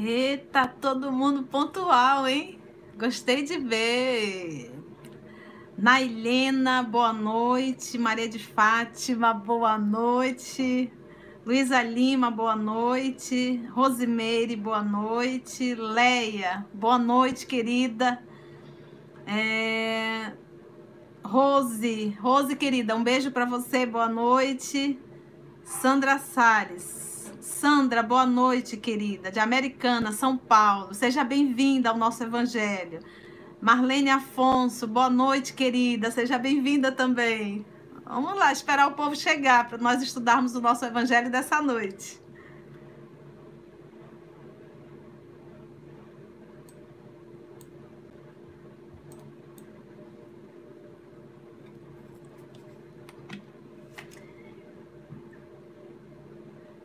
Eita, todo mundo pontual, hein? Gostei de ver. Nailena, boa noite. Maria de Fátima, boa noite. Luísa Lima, boa noite. Rosimeire, boa noite. Leia, boa noite, querida. Rose, querida, um beijo para você, boa noite. Sandra Salles. Sandra, boa noite, querida, de Americana, São Paulo. Seja bem-vinda ao nosso evangelho. Marlene Afonso, boa noite, querida. Seja bem-vinda também. Vamos lá, esperar o povo chegar para nós estudarmos o nosso evangelho dessa noite.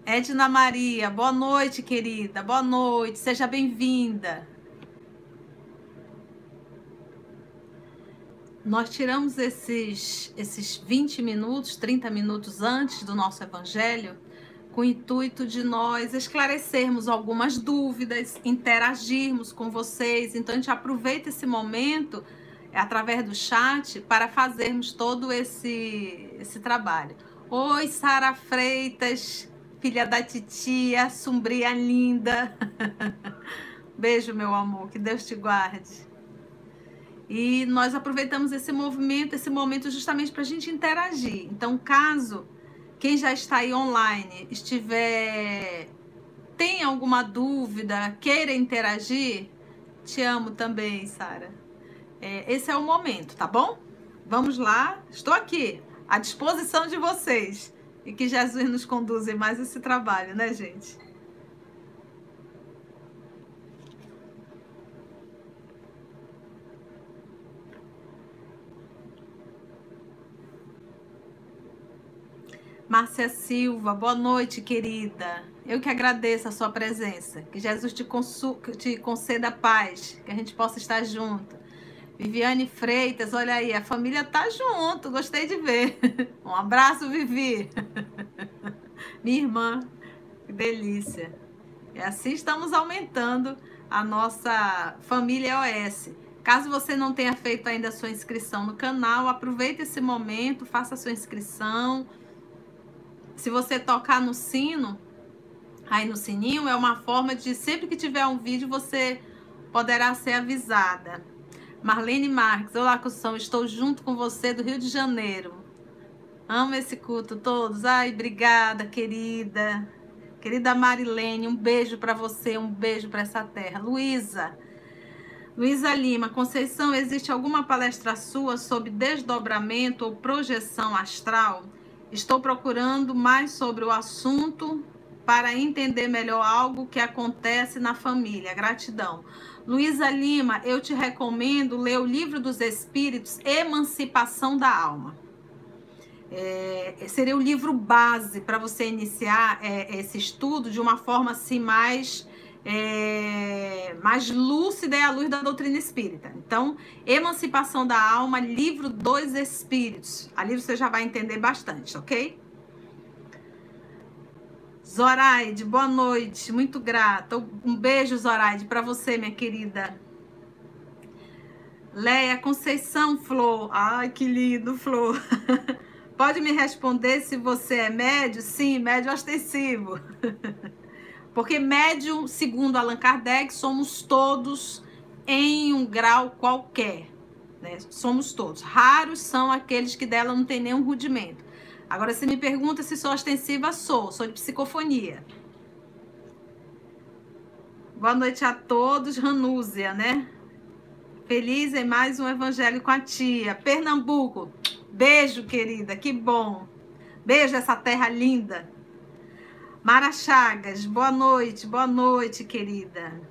Edna Maria, boa noite, querida. Boa noite, seja bem-vinda. Nós tiramos esses 20 minutos, 30 minutos antes do nosso evangelho, com o intuito de nós esclarecermos algumas dúvidas, interagirmos com vocês. Então, a gente aproveita esse momento, através do chat, para fazermos todo esse trabalho. Oi, Sara Freitas, filha da titia, sombria linda. Beijo, meu amor, que Deus te guarde. E nós aproveitamos esse momento justamente para a gente interagir. Então, caso quem já está aí online tem alguma dúvida, queira interagir, te amo também, Sara. Esse é o momento, tá bom? Vamos lá, estou aqui, à disposição de vocês. E que Jesus nos conduza em mais esse trabalho, né, gente? Márcia Silva, boa noite, querida. Eu que agradeço a sua presença. Que Jesus te conceda paz, que a gente possa estar junto. Viviane Freitas, olha aí, a família tá junto, gostei de ver. Um abraço, Vivi. Minha irmã, que delícia. E assim estamos aumentando a nossa família OS. Caso você não tenha feito ainda a sua inscrição no canal, aproveite esse momento, faça a sua inscrição. Se você tocar no sino, aí no sininho, é uma forma de, sempre que tiver um vídeo, você poderá ser avisada. Marlene Marques, olá, Cussão, estou junto com você do Rio de Janeiro. Amo esse culto, todos. Ai, obrigada, querida. Querida Marilene, um beijo para você, um beijo para essa terra. Luísa Lima, Conceição, existe alguma palestra sua sobre desdobramento ou projeção astral? Estou procurando mais sobre o assunto para entender melhor algo que acontece na família. Gratidão. Luísa Lima, eu te recomendo ler o Livro dos Espíritos, Emancipação da Alma. Seria o livro base para você iniciar esse estudo de uma forma assim mais lúcida, à luz da doutrina espírita. Então, Emancipação da Alma, Livro dos Espíritos. Ali você já vai entender bastante, ok? Zoraide, boa noite, muito grata. Um beijo, Zoraide, para você, minha querida. Leia Conceição, Flor. Ai, que lindo, Flor. Pode me responder se você é médio? Sim, médio ostensivo. Porque médium, segundo Allan Kardec, somos todos em um grau qualquer. Né? Somos todos. Raros são aqueles que dela não tem nenhum rudimento. Agora, se me pergunta se sou ostensiva, sou de psicofonia. Boa noite a todos. Ranúzia, né? Feliz em mais um evangelho com a tia. Pernambuco. Beijo, querida. Que bom. Beijo essa terra linda. Mara Chagas, boa noite, querida.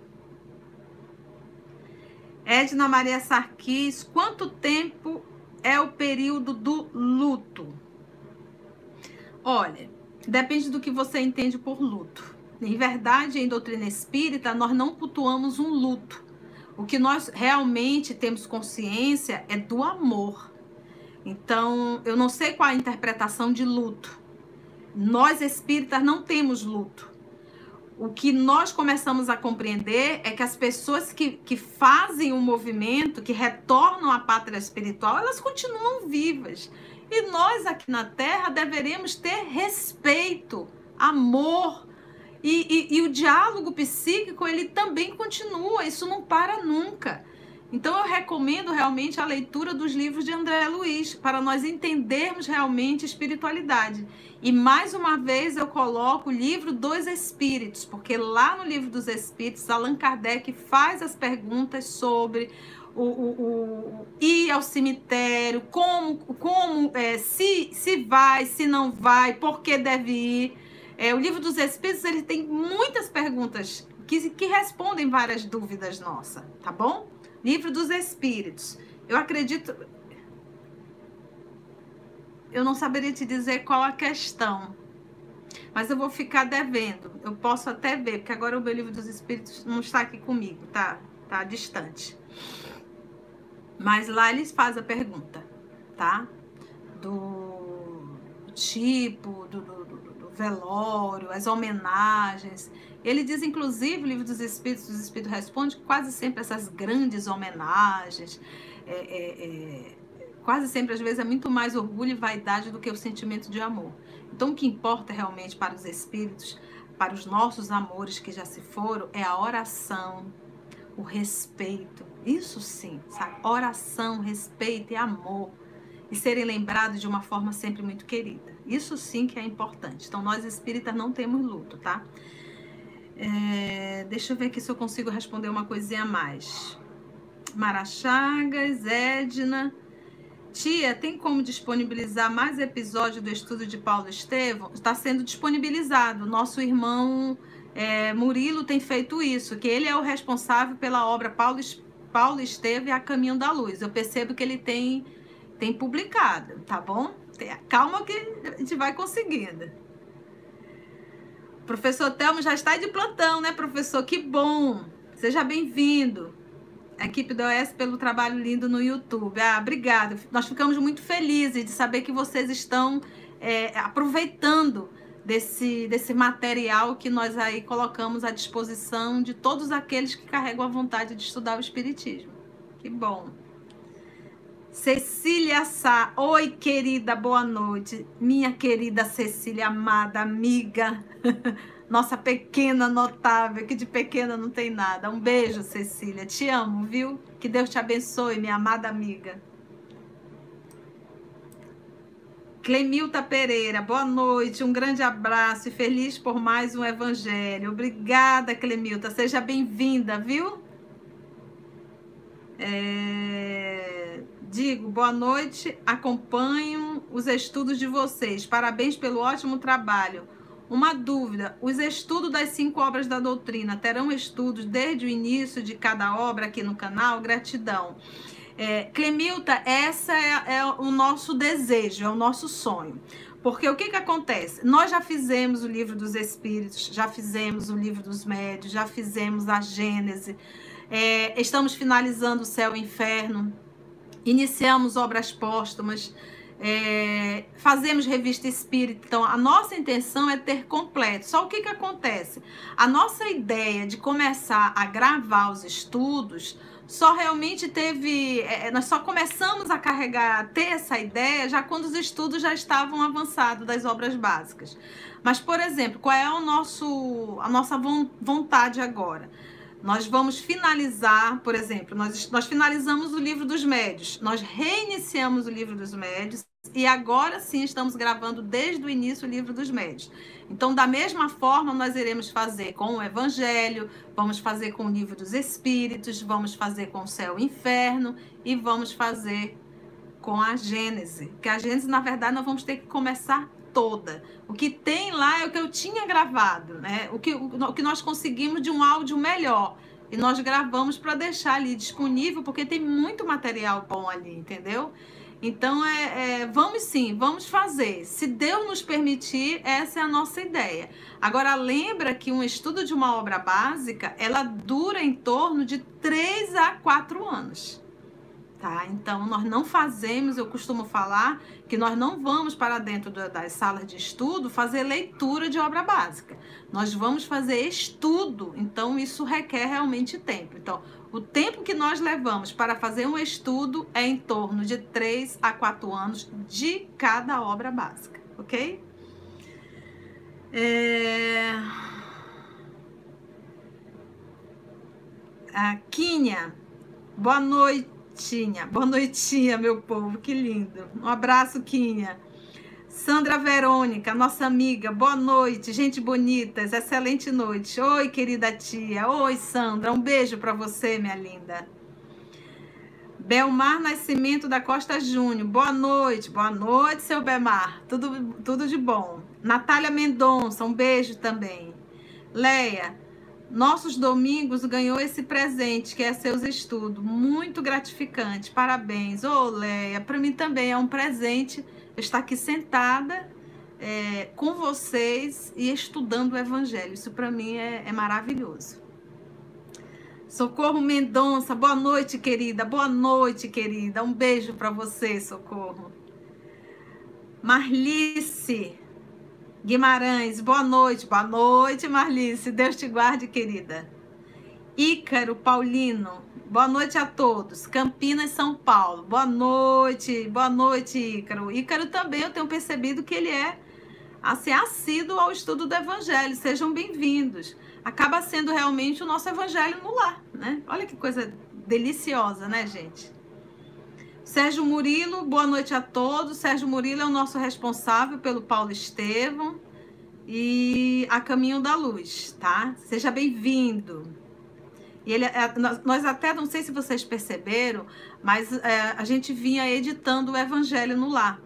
Edna Maria Sarquis, quanto tempo é o período do luto? Olha, depende do que você entende por luto. Em verdade, em doutrina espírita, nós não cultuamos um luto. O que nós realmente temos consciência é do amor. Então, eu não sei qual a interpretação de luto. Nós espíritas não temos luto. o que nós começamos a compreender é que as pessoas que fazem o movimento, que retornam à pátria espiritual, elas continuam vivas. E nós aqui na Terra deveremos ter respeito, amor, e o diálogo psíquico, ele também continua, isso não para nunca. Então eu recomendo realmente a leitura dos livros de André Luiz, para nós entendermos realmente espiritualidade. E mais uma vez eu coloco o livro dos Espíritos, porque lá no livro dos Espíritos, Allan Kardec faz as perguntas sobre ir ao cemitério, se vai, se não vai, por que deve ir. O livro dos Espíritos, ele tem muitas perguntas que respondem várias dúvidas nossas, tá bom? Livro dos Espíritos. Eu acredito... Eu não saberia te dizer qual a questão, mas eu vou ficar devendo. Eu posso até ver, porque agora o meu livro dos Espíritos não está aqui comigo, tá distante. Mas lá eles fazem a pergunta, tá? Do tipo, do velório, as homenagens. Ele diz, inclusive, o livro dos Espíritos responde, que quase sempre essas grandes homenagens, quase sempre, às vezes, é muito mais orgulho e vaidade do que o sentimento de amor. Então, o que importa realmente para os espíritos, para os nossos amores que já se foram, é a oração, o respeito. Isso sim, sabe? Oração, respeito e amor. E serem lembrados de uma forma sempre muito querida. Isso sim que é importante. Então, nós espíritas não temos luto, tá? Deixa eu ver aqui se eu consigo responder uma coisinha a mais. Mara Chagas, Edna. Tia, tem como disponibilizar mais episódio do estudo de Paulo Estevam? Está sendo disponibilizado. Nosso irmão Murilo tem feito isso, que ele é o responsável pela obra Paulo Estevam e A Caminho da Luz. Eu percebo que ele tem publicado, tá bom? Calma que a gente vai conseguindo. Professor Telmo já está de plantão, né, professor? Que bom! Seja bem-vindo. A equipe da OS pelo trabalho lindo no YouTube. Obrigada. Nós ficamos muito felizes de saber que vocês estão aproveitando desse material que nós aí colocamos à disposição de todos aqueles que carregam a vontade de estudar o Espiritismo. Que bom. Cecília Sá. Oi, querida, boa noite. Minha querida Cecília, amada amiga. Nossa pequena notável, que de pequena não tem nada. Um beijo, Cecília. Te amo, viu? Que Deus te abençoe, minha amada amiga. Clemilta Pereira, boa noite. Um grande abraço e feliz por mais um evangelho. Obrigada, Clemilta. Seja bem-vinda, viu? Digo, boa noite. Acompanho os estudos de vocês. Parabéns pelo ótimo trabalho. Uma dúvida, os estudos das 5 obras da doutrina terão estudos desde o início de cada obra aqui no canal? Gratidão. Clemilta, essa é o nosso desejo, é o nosso sonho. Porque o que acontece? Nós já fizemos o livro dos Espíritos, já fizemos o livro dos Médios, já fizemos a Gênese, estamos finalizando o Céu e o Inferno, iniciamos obras póstumas, fazemos revista espírita. Então a nossa intenção é ter completo. Só o que acontece? A nossa ideia de começar a gravar os estudos só realmente nós só começamos a ter essa ideia já quando os estudos já estavam avançados das obras básicas. Mas, por exemplo, qual é a nossa vontade agora? Nós vamos finalizar, por exemplo, nós finalizamos o livro dos Médios, nós reiniciamos o livro dos Médios e agora sim estamos gravando desde o início o livro dos Médios. Então, da mesma forma, nós iremos fazer com o Evangelho, vamos fazer com o livro dos Espíritos, vamos fazer com o Céu e o Inferno e vamos fazer com a Gênese. Que a Gênese, na verdade, nós vamos ter que começar toda. O que tem lá é o que eu tinha gravado, né? O que nós conseguimos de um áudio melhor. E nós gravamos para deixar ali disponível, porque tem muito material bom ali, entendeu? Então, vamos sim, vamos fazer. Se Deus nos permitir, essa é a nossa ideia. Agora, lembra que um estudo de uma obra básica, ela dura em torno de 3 a 4 anos. tá? Então, nós não fazemos, eu costumo falar que nós não vamos para dentro das salas de estudo fazer leitura de obra básica. Nós vamos fazer estudo, então isso requer realmente tempo. Então, o tempo que nós levamos para fazer um estudo é em torno de 3 a 4 anos de cada obra básica, ok? A Quinha, boa noitinha, meu povo, que lindo. Um abraço, Quinha. Sandra Verônica, nossa amiga, boa noite, gente bonitas, excelente noite. Oi, querida tia. Oi, Sandra, um beijo para você, minha linda. Belmar Nascimento da Costa Júnior, boa noite, seu Belmar, tudo de bom. Natália Mendonça, um beijo também. Leia, nossos domingos ganhou esse presente, que é seus estudos, muito gratificante, parabéns. Ô, Leia, para mim também é um presente estar aqui sentada com vocês e estudando o Evangelho, isso para mim é maravilhoso. Socorro Mendonça, boa noite, querida, um beijo para você, Socorro. Marlice Guimarães, boa noite, Marlice, Deus te guarde, querida. Ícaro Paulino, boa noite a todos. Campinas, São Paulo, boa noite, Ícaro. Ícaro também eu tenho percebido que ele é assim, assíduo ao estudo do Evangelho, sejam bem-vindos. Acaba sendo realmente o nosso Evangelho no lar, né? Olha que coisa deliciosa, né, gente? Sérgio Murilo, boa noite a todos. Sérgio Murilo é o nosso responsável pelo Paulo Estevão e A Caminho da Luz, tá? Seja bem-vindo. E ele, nós até, não sei se vocês perceberam, mas a gente vinha editando o Evangelho no lar.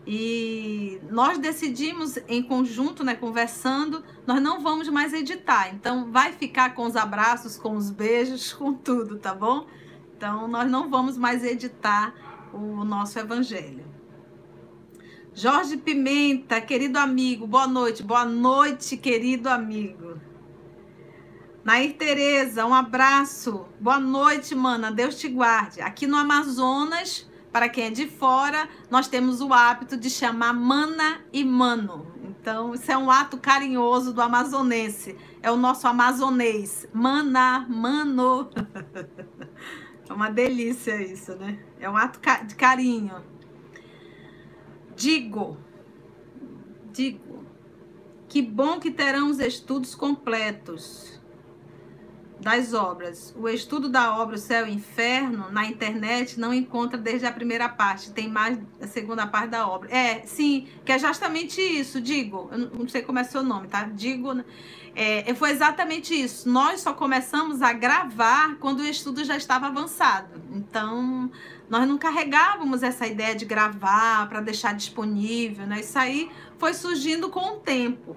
E nós decidimos em conjunto, né, conversando, nós não vamos mais editar. Então, vai ficar com os abraços, com os beijos, com tudo, tá bom? Então, nós não vamos mais editar o nosso Evangelho. Jorge Pimenta, querido amigo, boa noite, querido amigo. Nair Tereza, um abraço, boa noite, mana, Deus te guarde. Aqui no Amazonas, para quem é de fora, nós temos o hábito de chamar mana e mano. Então, isso é um ato carinhoso do amazonense. É o nosso amazonês. Mana, mano. É uma delícia isso, né? É um ato de carinho. Digo. Que bom que terão os estudos completos das obras. O estudo da obra O Céu e o Inferno na internet não encontra desde a primeira parte, tem mais a segunda parte da obra. Sim, que é justamente isso, Digo. Eu não sei como é seu nome, tá? Digo. Foi exatamente isso. Nós só começamos a gravar quando o estudo já estava avançado. Então, nós não carregávamos essa ideia de gravar para deixar disponível, né? Isso aí foi surgindo com o tempo.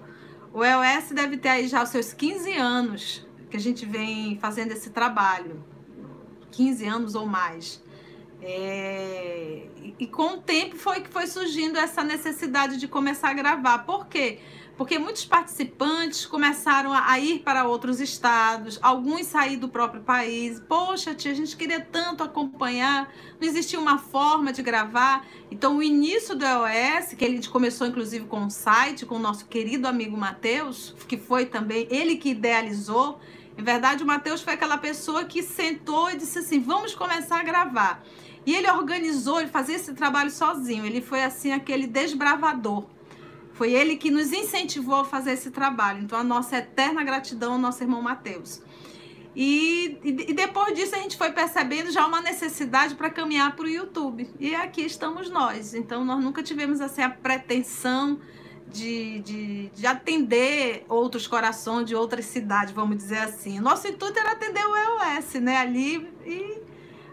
O EOS deve ter aí já os seus 15 anos que a gente vem fazendo esse trabalho, 15 anos ou mais. E com o tempo foi que foi surgindo essa necessidade de começar a gravar. Por quê? Porque muitos participantes começaram a ir para outros estados, alguns sair do próprio país. Poxa, tia, a gente queria tanto acompanhar, não existia uma forma de gravar. Então, o início do EOS, que a gente começou inclusive com um site, com o nosso querido amigo Matheus, que foi também ele que idealizou. Em verdade, o Matheus foi aquela pessoa que sentou e disse assim, vamos começar a gravar. E ele organizou, ele fazia esse trabalho sozinho, ele foi assim aquele desbravador. Foi ele que nos incentivou a fazer esse trabalho. Então, a nossa eterna gratidão ao nosso irmão Matheus. E depois disso, a gente foi percebendo já uma necessidade para caminhar para o YouTube. E aqui estamos nós. Então, nós nunca tivemos assim, a pretensão de atender outros corações de outras cidades, vamos dizer assim. Nosso intuito era atender o EOS, né? Ali, e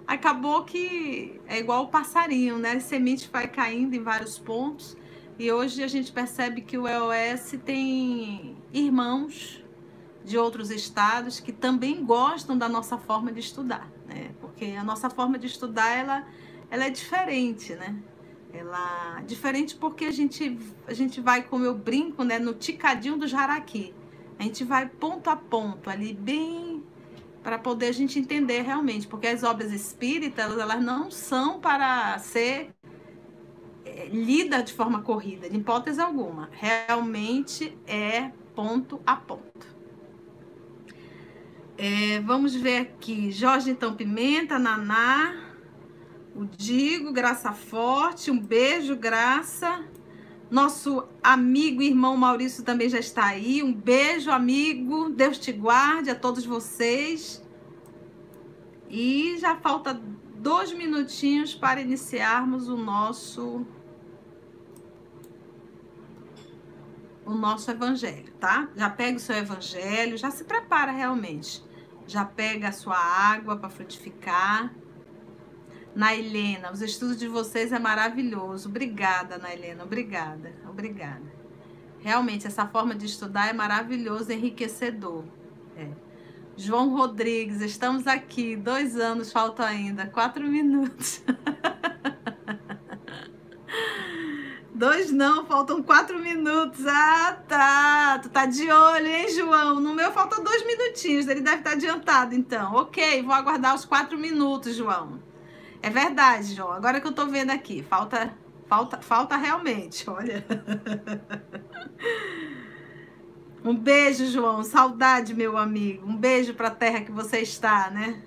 acabou que é igual o passarinho, né? A semente vai caindo em vários pontos. E hoje a gente percebe que o EOS tem irmãos de outros estados que também gostam da nossa forma de estudar, né? Porque a nossa forma de estudar, ela é diferente, né? Ela diferente porque a gente vai, como eu brinco, né, no ticadinho do jaraqui. A gente vai ponto a ponto, ali bem para poder a gente entender realmente, porque as obras espíritas, elas não são para ser lida de forma corrida, de hipótese alguma. Realmente é ponto a ponto. Vamos ver aqui. Jorge então Pimenta, Naná, o Digo, Graça Forte, um beijo, Graça. Nosso amigo e irmão Maurício também já está aí. Um beijo, amigo. Deus te guarde a todos vocês. E já falta 2 minutinhos para iniciarmos o nosso evangelho, tá? Já pega o seu evangelho, já se prepara realmente. Já pega a sua água para frutificar. Nailena, os estudos de vocês é maravilhoso. Obrigada, Nailena, obrigada. Realmente, essa forma de estudar é maravilhoso, enriquecedor. João Rodrigues, estamos aqui, 2 anos, faltam ainda, 4 minutos. 2 não, faltam 4 minutos. Ah, tá. Tu tá de olho, hein, João? No meu faltam 2 minutinhos. Ele deve estar adiantado, então. Ok, vou aguardar os 4 minutos, João. É verdade, João. Agora que eu tô vendo aqui. Falta realmente, olha. Um beijo, João. Saudade, meu amigo. Um beijo pra terra que você está, né?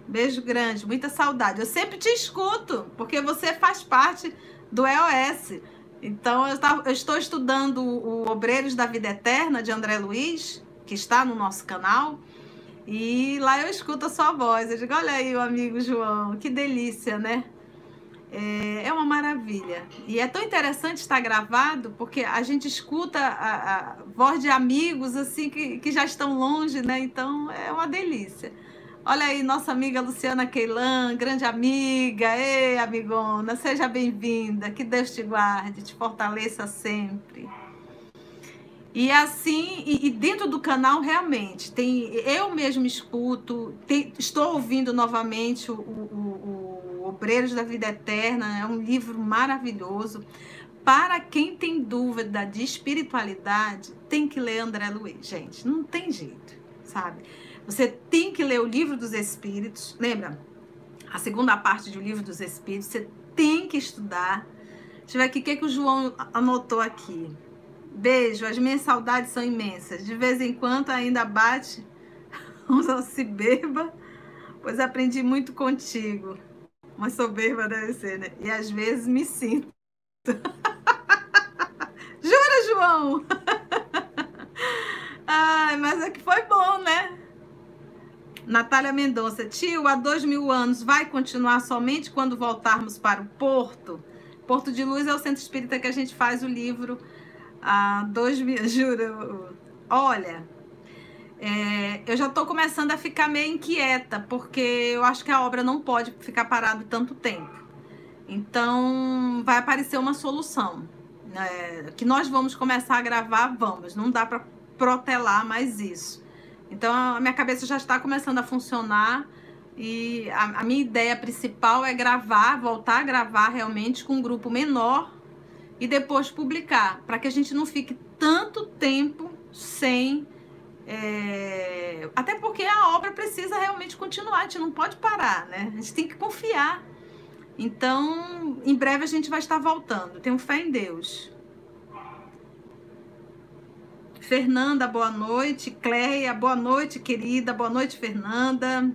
Beijo grande, muita saudade. Eu sempre te escuto, porque você faz parte do EOS. Então, eu estou estudando o Obreiros da Vida Eterna, de André Luiz, que está no nosso canal. E lá eu escuto a sua voz. Eu digo, olha aí o amigo João, que delícia, né? É uma maravilha. E é tão interessante estar gravado, porque a gente escuta a voz de amigos, assim, que já estão longe, né? Então, é uma delícia. Olha aí, nossa amiga Luciana Queilan, grande amiga. Ei, amigona, seja bem-vinda. Que Deus te guarde, te fortaleça sempre. E assim, e dentro do canal, realmente, eu mesmo escuto, estou ouvindo novamente o Obreiros da Vida Eterna, é um livro maravilhoso. Para quem tem dúvida de espiritualidade, tem que ler André Luiz, gente, não tem jeito, sabe? Você tem que ler o Livro dos Espíritos, lembra? A segunda parte do Livro dos Espíritos, você tem que estudar. Deixa eu ver aqui o que o João anotou aqui. Beijo, as minhas saudades são imensas. De vez em quando ainda bate um se beba, pois aprendi muito contigo. Uma soberba deve ser, né? E às vezes me sinto. Jura, João? Ai, mas é que foi bom, né? Natália Mendonça, tio, há 2000 anos vai continuar somente quando voltarmos para o Porto? Porto de Luz é o centro espírita que a gente faz o livro há 2000, juro. Olha, eu já estou começando a ficar meio inquieta, porque eu acho que a obra não pode ficar parada tanto tempo. Então, vai aparecer uma solução. Que nós vamos começar a gravar, não dá para protelar mais isso. Então, a minha cabeça já está começando a funcionar e a minha ideia principal é voltar a gravar realmente com um grupo menor e depois publicar, para que a gente não fique tanto tempo sem... Até porque a obra precisa realmente continuar, a gente não pode parar, né? A gente tem que confiar. Então, em breve a gente vai estar voltando. Tenho fé em Deus. Fernanda, boa noite. Cleia, boa noite, querida. Boa noite, Fernanda.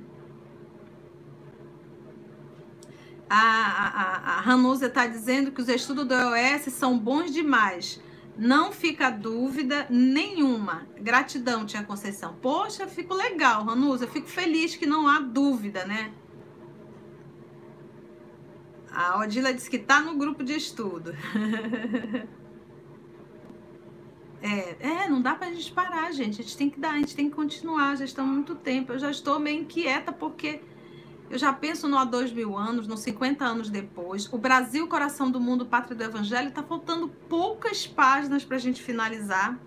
A Ranúzia está dizendo que os estudos do EOS são bons demais. Não fica dúvida nenhuma. Gratidão, tia Conceição. Poxa, fico legal, Ranúzia. Fico feliz que não há dúvida, né? A Odila disse que está no grupo de estudo. Não dá pra gente parar, gente. A gente tem que continuar. Já estamos muito tempo. Eu já estou meio inquieta porque eu já penso no há 2000 anos, nos 50 anos depois. O Brasil, coração do mundo, pátria do evangelho, tá faltando poucas páginas pra gente finalizar.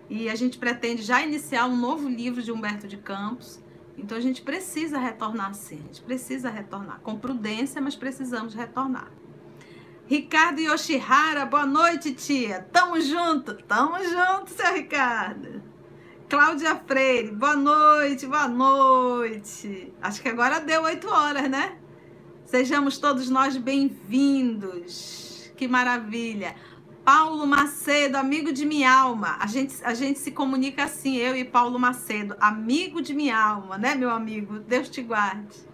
E a gente pretende já iniciar um novo livro de Humberto de Campos. Então a gente precisa retornar sim. A gente precisa retornar. Com prudência, mas precisamos retornar. Ricardo Yoshihara, boa noite, tia. Tamo junto, seu Ricardo. Cláudia Freire, boa noite, boa noite. Acho que agora deu 8 horas, né? Sejamos todos nós bem-vindos. Que maravilha. Paulo Macedo, amigo de minha alma. A gente se comunica assim, eu e Paulo Macedo, amigo de minha alma, né, meu amigo? Deus te guarde.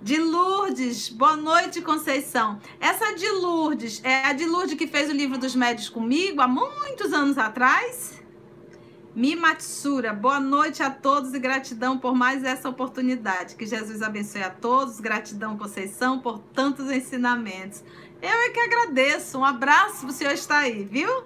De Lourdes, boa noite, Conceição. Essa de Lourdes, é a de Lourdes que fez o livro dos médios comigo há muitos anos atrás? Mi Matsura, boa noite a todos e gratidão por mais essa oportunidade. Que Jesus abençoe a todos. Gratidão, Conceição, por tantos ensinamentos. Eu é que agradeço. Um abraço para o senhor estar aí, viu?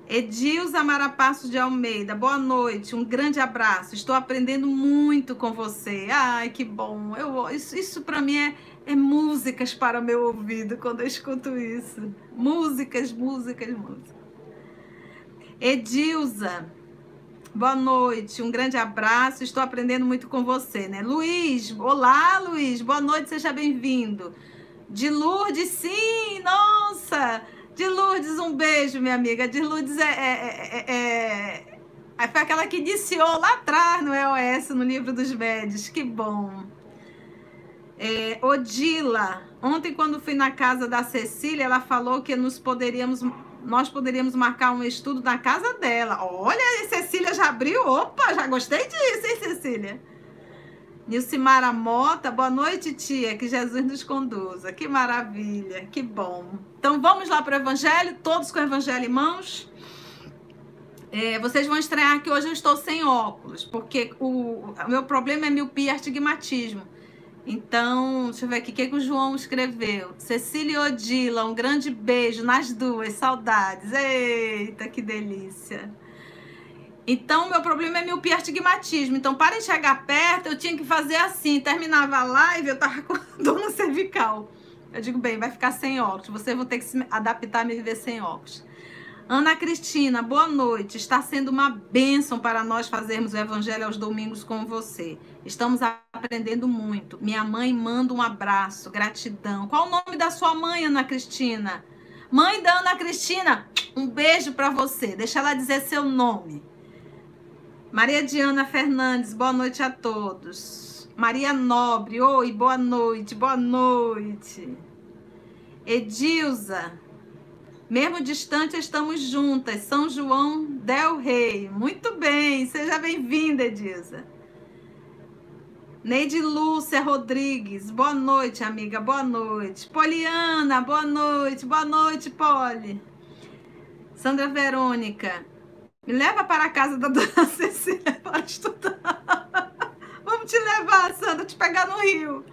Edilza Marapassos de Almeida, boa noite, um grande abraço. Estou aprendendo muito com você. Ai, que bom. Isso para mim é músicas para o meu ouvido quando eu escuto isso. Músicas. Edilza, boa noite, um grande abraço. Estou aprendendo muito com você, né? Luiz, olá, Luiz, boa noite, seja bem-vindo. De Lourdes, sim, nossa. De Lourdes, um beijo, minha amiga. De Lourdes foi aquela que iniciou lá atrás no EOS, no livro dos médios. Que bom. Odila, ontem quando fui na casa da Cecília, ela falou que nós poderíamos marcar um estudo na casa dela. Olha, a Cecília já abriu. Opa, já gostei disso, hein, Cecília? Nilcimara Mota, boa noite, tia, que Jesus nos conduza. Que maravilha, que bom. Então vamos lá para o Evangelho, todos com o Evangelho em mãos. Vocês vão estranhar que hoje eu estou sem óculos, porque o meu problema é miopia e astigmatismo. Então, deixa eu ver aqui, o que o João escreveu? Cecília e Odila, um grande beijo nas duas, saudades. Eita, que delícia. Então, meu problema é miopia e astigmatismo. Então, para enxergar perto, eu tinha que fazer assim. Terminava a live, eu tava com dor no cervical. Eu digo, bem, vai ficar sem óculos. Vocês vão ter que se adaptar a me viver sem óculos. Ana Cristina, boa noite. Está sendo uma bênção para nós fazermos o Evangelho aos domingos com você. Estamos aprendendo muito. Minha mãe manda um abraço, gratidão. Qual o nome da sua mãe, Ana Cristina? Mãe da Ana Cristina, um beijo para você. Deixa ela dizer seu nome. Maria Diana Fernandes, boa noite a todos. Maria Nobre, oi, boa noite, boa noite. Edilza, mesmo distante estamos juntas, São João del Rei. Muito bem, seja bem-vinda, Edilza. Neide Lúcia Rodrigues, boa noite, amiga, boa noite. Poliana, boa noite, Poli. Sandra Verônica, me leva para a casa da dona Cecília para estudar. Vamos te levar, Sandra, te pegar no Rio.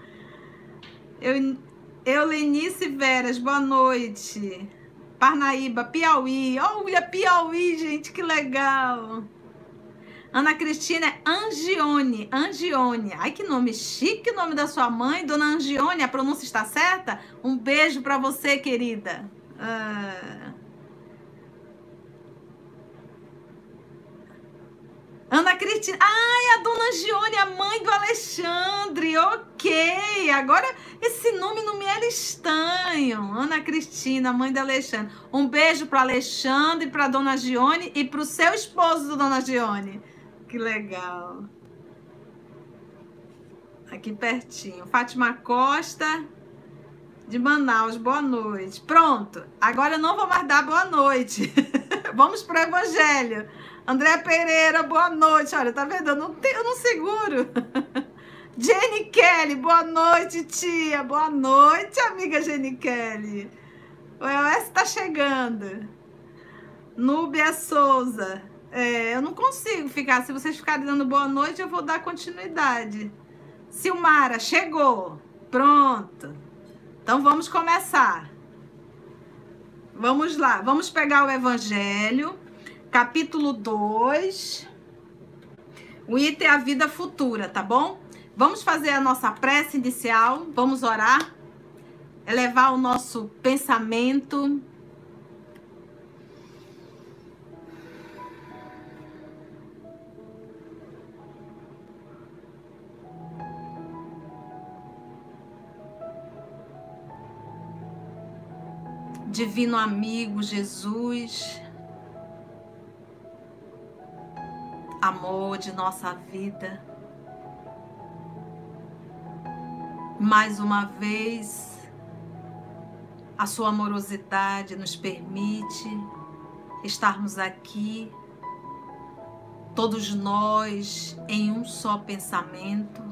Lenice Veras, boa noite. Parnaíba, Piauí. Olha, Piauí, gente, que legal. Ana Cristina é Angione. Ai, que nome chique, o nome da sua mãe, dona Angione. A pronúncia está certa? Um beijo para você, querida. Ana Cristina. Ai, a dona Gione, a mãe do Alexandre. Ok. Agora, esse nome não me era estranho. Ana Cristina, mãe do Alexandre. Um beijo para Alexandre, para dona Gione e para o seu esposo, dona Gione. Que legal. Aqui pertinho. Fátima Costa, de Manaus. Boa noite. Pronto. Agora eu não vou mais dar boa noite. Vamos para o Evangelho. André Pereira, boa noite. Olha, tá vendo? Eu não seguro. Jenny Kelly, boa noite, tia. Boa noite, amiga Jenny Kelly. O EOS tá chegando. Núbia Souza. Eu não consigo ficar. Se vocês ficarem dando boa noite, eu vou dar continuidade. Silmara, chegou. Pronto. Então vamos começar. Vamos lá. Vamos pegar o Evangelho. Capítulo 2, o item é a vida futura, tá bom? Vamos fazer a nossa prece inicial, vamos orar, elevar o nosso pensamento. Divino amigo Jesus, amor de nossa vida. Mais uma vez, a sua amorosidade nos permite estarmos aqui, todos nós em um só pensamento,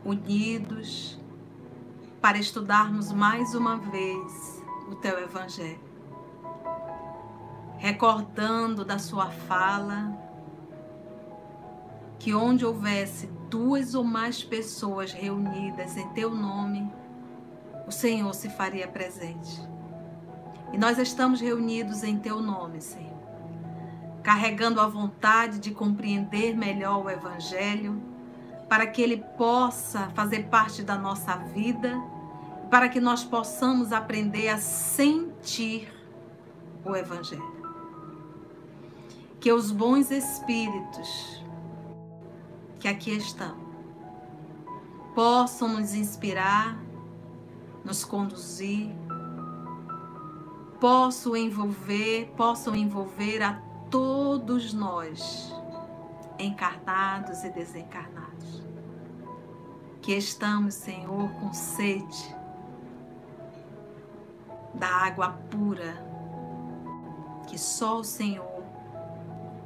unidos, para estudarmos mais uma vez o teu Evangelho. Recordando da sua fala, que onde houvesse 2 ou mais pessoas reunidas em teu nome, o Senhor se faria presente. E nós estamos reunidos em teu nome, Senhor, carregando a vontade de compreender melhor o Evangelho, para que ele possa fazer parte da nossa vida, para que nós possamos aprender a sentir o Evangelho. Que os bons espíritos que aqui estão possam nos inspirar, nos conduzir, possam envolver a todos nós, encarnados e desencarnados, que estamos, Senhor, com sede da água pura que só o Senhor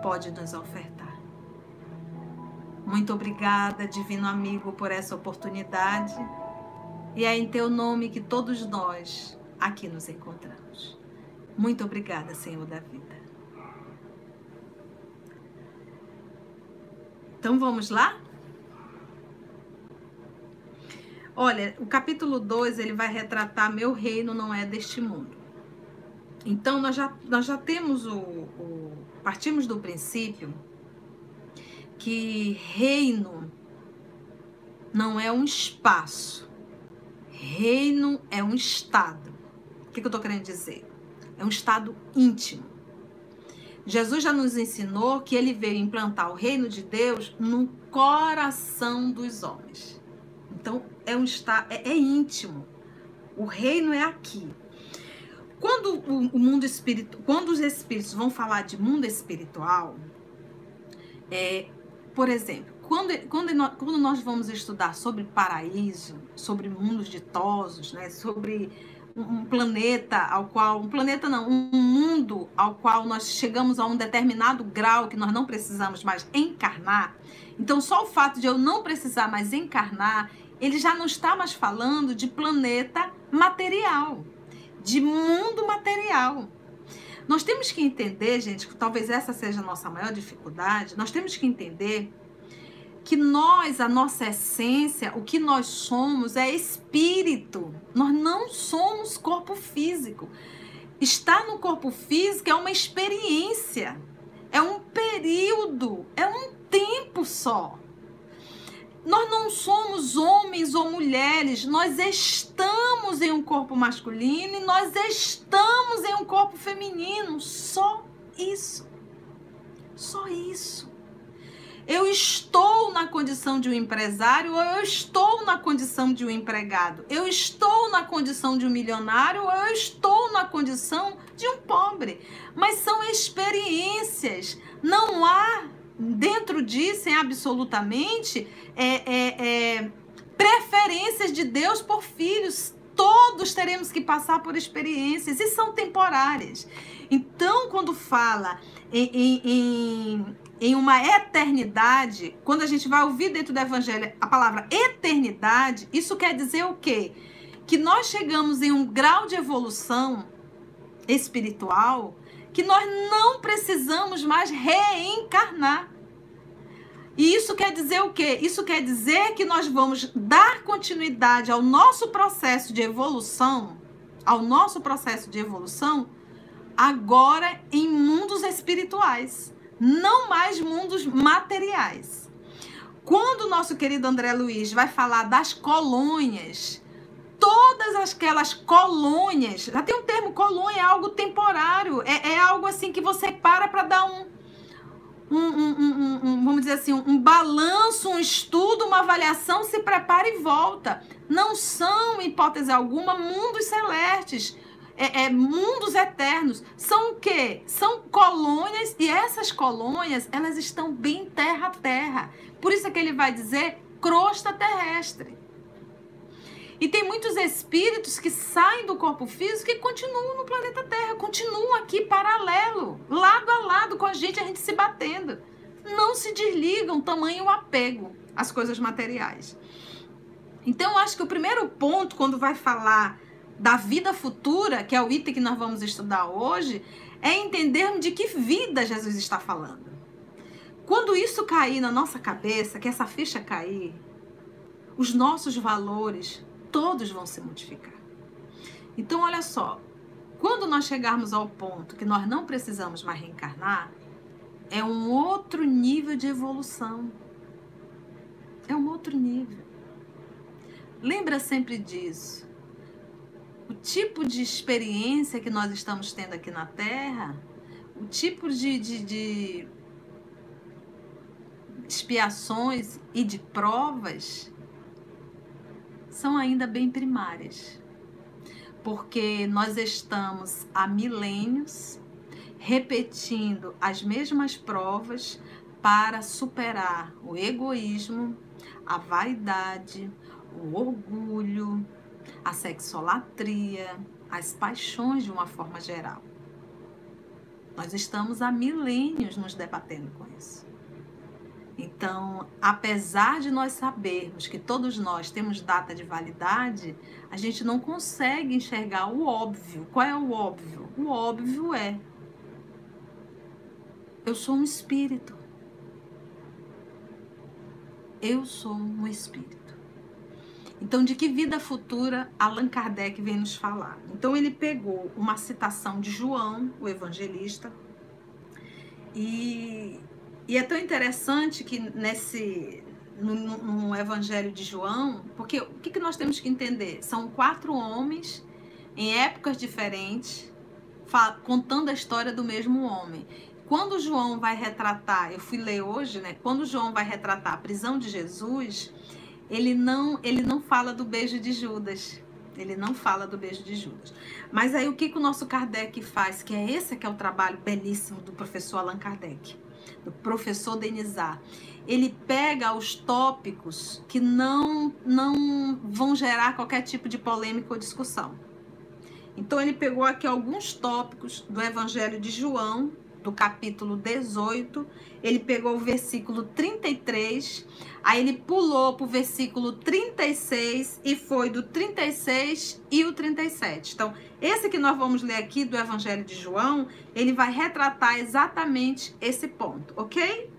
pode nos ofertar. Muito obrigada, divino amigo, por essa oportunidade, e é em teu nome que todos nós aqui nos encontramos. Muito obrigada, Senhor da vida. Então vamos lá? Olha, o capítulo 2, ele vai retratar meu reino não é deste mundo. Então nós já temos partimos do princípio que reino não é um espaço, reino é um estado. O que eu estou querendo dizer? É um estado íntimo. Jesus já nos ensinou que ele veio implantar o reino de Deus no coração dos homens. Então é um estado, é íntimo. O reino é aqui. Quando o mundo espiritual, quando os espíritos vão falar de mundo espiritual, por exemplo, quando nós vamos estudar sobre paraíso, sobre mundos ditosos, né, sobre um mundo ao qual nós chegamos a um determinado grau que nós não precisamos mais encarnar. Então, só o fato de eu não precisar mais encarnar, ele já não está mais falando de planeta material, de mundo material. Nós temos que entender, gente, que talvez essa seja a nossa maior dificuldade, nós temos que entender que nós, a nossa essência, o que nós somos é espírito. Nós não somos corpo físico. Estar no corpo físico é uma experiência, é um período, é um tempo só. Nós não somos homens ou mulheres, nós estamos em um corpo masculino e nós estamos em um corpo feminino. Só isso. Só isso. Eu estou na condição de um empresário ou eu estou na condição de um empregado. Eu estou na condição de um milionário ou eu estou na condição de um pobre. Mas são experiências. Não há dentro disso, absolutamente, preferências de Deus por filhos. Todos teremos que passar por experiências e são temporárias. Então, quando fala em uma eternidade, quando a gente vai ouvir dentro do Evangelho a palavra eternidade, isso quer dizer o quê? Que nós chegamos em um grau de evolução espiritual que nós não precisamos mais reencarnar. E isso quer dizer o quê? Isso quer dizer que nós vamos dar continuidade ao nosso processo de evolução, agora em mundos espirituais, não mais mundos materiais. Quando o nosso querido André Luiz vai falar das colônias, todas aquelas colônias, já tem um termo, colônia é algo temporário, é algo assim que você para dar vamos dizer assim, um balanço, um estudo, uma avaliação, se prepara e volta. Não são, em hipótese alguma, mundos celestes. mundos eternos. São o quê? São colônias, e essas colônias, elas estão bem terra a terra. Por isso é que ele vai dizer crosta terrestre. E tem muitos espíritos que saem do corpo físico e continuam no planeta Terra, continuam aqui paralelo, lado a lado com a gente se batendo. Não se desligam, tamanho o apego às coisas materiais. Então, eu acho que o primeiro ponto, quando vai falar da vida futura, que é o item que nós vamos estudar hoje, é entendermos de que vida Jesus está falando. Quando isso cair na nossa cabeça, que essa ficha cair, os nossos valores todos vão se modificar. Então, olha só, quando nós chegarmos ao ponto que nós não precisamos mais reencarnar, é um outro nível de evolução. É um outro nível. Lembra sempre disso. O tipo de experiência que nós estamos tendo aqui na Terra, o tipo de expiações e de provas são ainda bem primárias, porque nós estamos há milênios repetindo as mesmas provas para superar o egoísmo, a vaidade, o orgulho, a sexolatria, as paixões de uma forma geral. Nós estamos há milênios nos debatendo com isso. Então, apesar de nós sabermos que todos nós temos data de validade, a gente não consegue enxergar o óbvio. Qual é o óbvio? O óbvio é: eu sou um espírito. Eu sou um espírito. Então, de que vida futura Allan Kardec vem nos falar? Então, ele pegou uma citação de João, o evangelista, e é tão interessante que no Evangelho de João, porque o que nós temos que entender? São 4 homens em épocas diferentes, contando a história do mesmo homem. Quando João vai retratar, eu fui ler hoje, né? Quando João vai retratar a prisão de Jesus, ele não fala do beijo de Judas. Ele não fala do beijo de Judas. Mas aí o que o nosso Kardec faz? Que é esse que é o trabalho belíssimo do professor Allan Kardec, do professor Denisard. Ele pega os tópicos que não vão gerar qualquer tipo de polêmica ou discussão. Então ele pegou aqui alguns tópicos do Evangelho de João, do capítulo 18, ele pegou o versículo 33, aí ele pulou para o versículo 36 e foi do 36 e o 37. Então, esse que nós vamos ler aqui do Evangelho de João, ele vai retratar exatamente esse ponto, ok?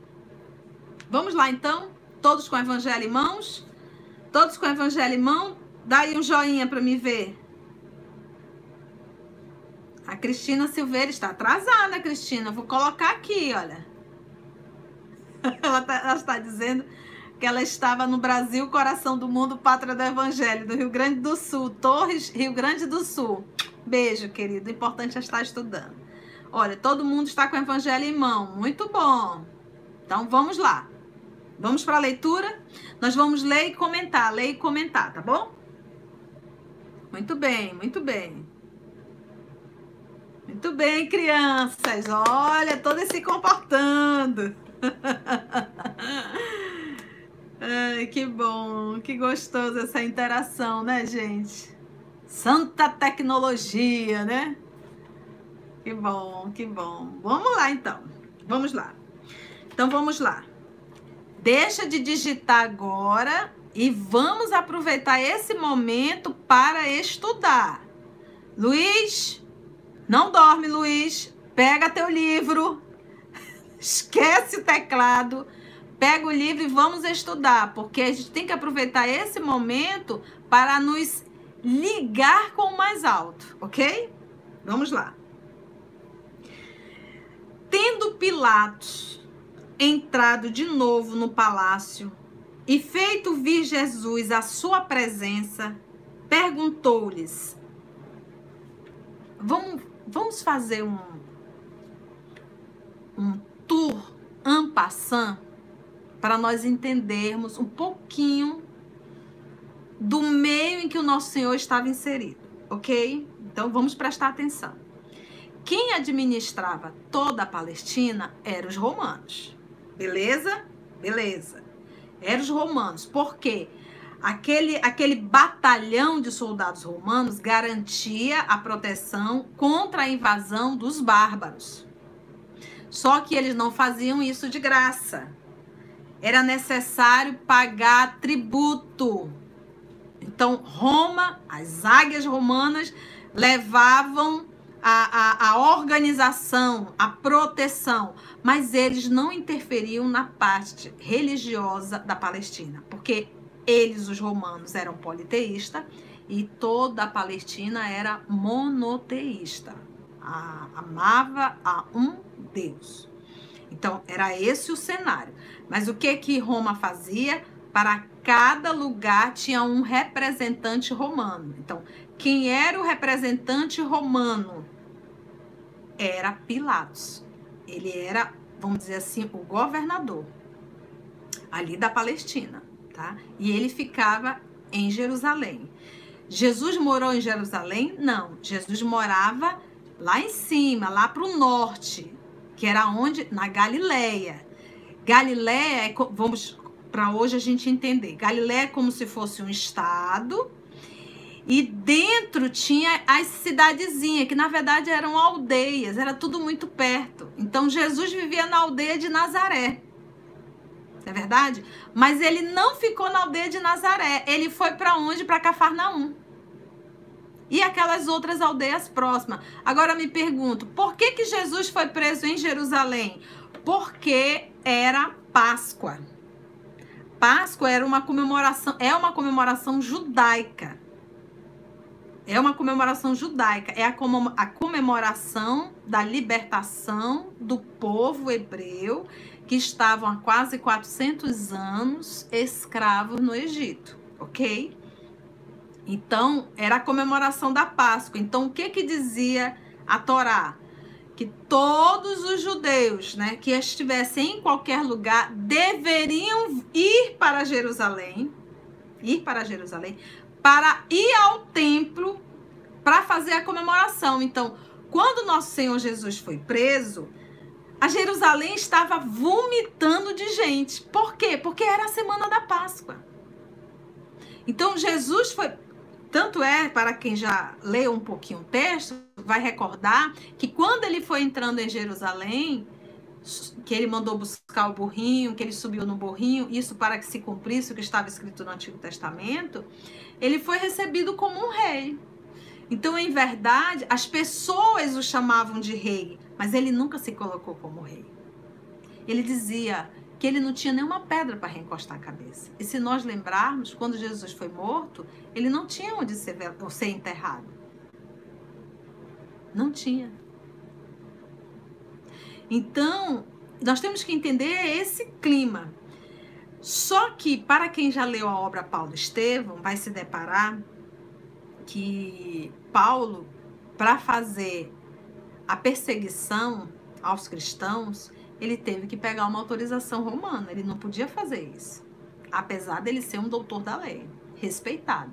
Vamos lá, então? Todos com o Evangelho em mãos? Todos com o Evangelho em mão? Dá aí um joinha para me ver. A Cristina Silveira está atrasada, Cristina. Vou colocar aqui, olha. Ela está dizendo que ela estava no Brasil, coração do mundo, pátria do Evangelho, do Rio Grande do Sul, Torres, Rio Grande do Sul. Beijo, querido. O importante é estar estudando. Olha, todo mundo está com o Evangelho em mão. Muito bom. Então, vamos lá. Vamos para a leitura? Nós vamos ler e comentar, tá bom? Muito bem, muito bem. Muito bem, crianças. Olha, todas se comportando. Ai, que bom, que gostoso essa interação, né, gente? Santa tecnologia, né? Que bom, que bom. Vamos lá, então. Vamos lá. Então, vamos lá. Deixa de digitar agora e vamos aproveitar esse momento para estudar. Luiz... Não dorme, Luiz. Pega teu livro. Esquece o teclado. Pega o livro e vamos estudar. Porque a gente tem que aproveitar esse momento para nos ligar com o mais alto. Ok? Vamos lá. Tendo Pilatos entrado de novo no palácio e feito vir Jesus à sua presença, perguntou-lhes... Vamos fazer um tour en passant para nós entendermos um pouquinho do meio em que o nosso Senhor estava inserido, ok? Então vamos prestar atenção. Quem administrava toda a Palestina eram os romanos. Beleza? Beleza. Eram os romanos. Por quê? Aquele batalhão de soldados romanos garantia a proteção contra a invasão dos bárbaros. Só que eles não faziam isso de graça. Era necessário pagar tributo. Então, Roma, as águias romanas, levavam a organização, a proteção, mas eles não interferiam na parte religiosa da Palestina, porque eles, os romanos, eram politeístas e toda a Palestina era monoteísta. Amava a um Deus. Então, era esse o cenário. Mas o que Roma fazia? Para cada lugar tinha um representante romano. Então, quem era o representante romano? Era Pilatos. Ele era, vamos dizer assim, o governador ali da Palestina, tá? E ele ficava em Jerusalém. Jesus morou em Jerusalém? Não. Jesus morava lá em cima, lá para o norte, que era onde? Na Galileia. Galileia, vamos para hoje a gente entender. Galileia é como se fosse um estado e dentro tinha as cidadezinhas, que na verdade eram aldeias, era tudo muito perto. Então Jesus vivia na aldeia de Nazaré. É verdade? Mas ele não ficou na aldeia de Nazaré. Ele foi para onde? Para Cafarnaum. E aquelas outras aldeias próximas. Uma me pergunto, por que Jesus foi preso em Jerusalém? Porque era Páscoa. Páscoa era uma comemoração, é uma comemoração judaica. É uma comemoração judaica. É a comemoração da libertação do povo hebreu que estavam há quase 400 anos escravos no Egito, ok? Então, era a comemoração da Páscoa. Então, o que dizia a Torá? Que todos os judeus, né, que estivessem em qualquer lugar deveriam ir para Jerusalém, para ir ao templo para fazer a comemoração. Então, quando nosso Senhor Jesus foi preso, a Jerusalém estava vomitando de gente. Por quê? Porque era a semana da Páscoa. Então, Jesus foi... Tanto é, para quem já leu um pouquinho o texto, vai recordar que quando ele foi entrando em Jerusalém, que ele mandou buscar o burrinho, que ele subiu no burrinho, isso para que se cumprisse o que estava escrito no Antigo Testamento, ele foi recebido como um rei. Então, em verdade, as pessoas o chamavam de rei, mas ele nunca se colocou como rei. Ele dizia que ele não tinha nenhuma pedra para reencostar a cabeça. E se nós lembrarmos, quando Jesus foi morto, ele não tinha onde ser enterrado. Não tinha. Então, nós temos que entender esse clima. Só que, para quem já leu a obra Paulo Estevão, vai se deparar que Paulo, para fazer a perseguição aos cristãos, ele teve que pegar uma autorização romana. Ele não podia fazer isso, apesar dele ser um doutor da lei, respeitado.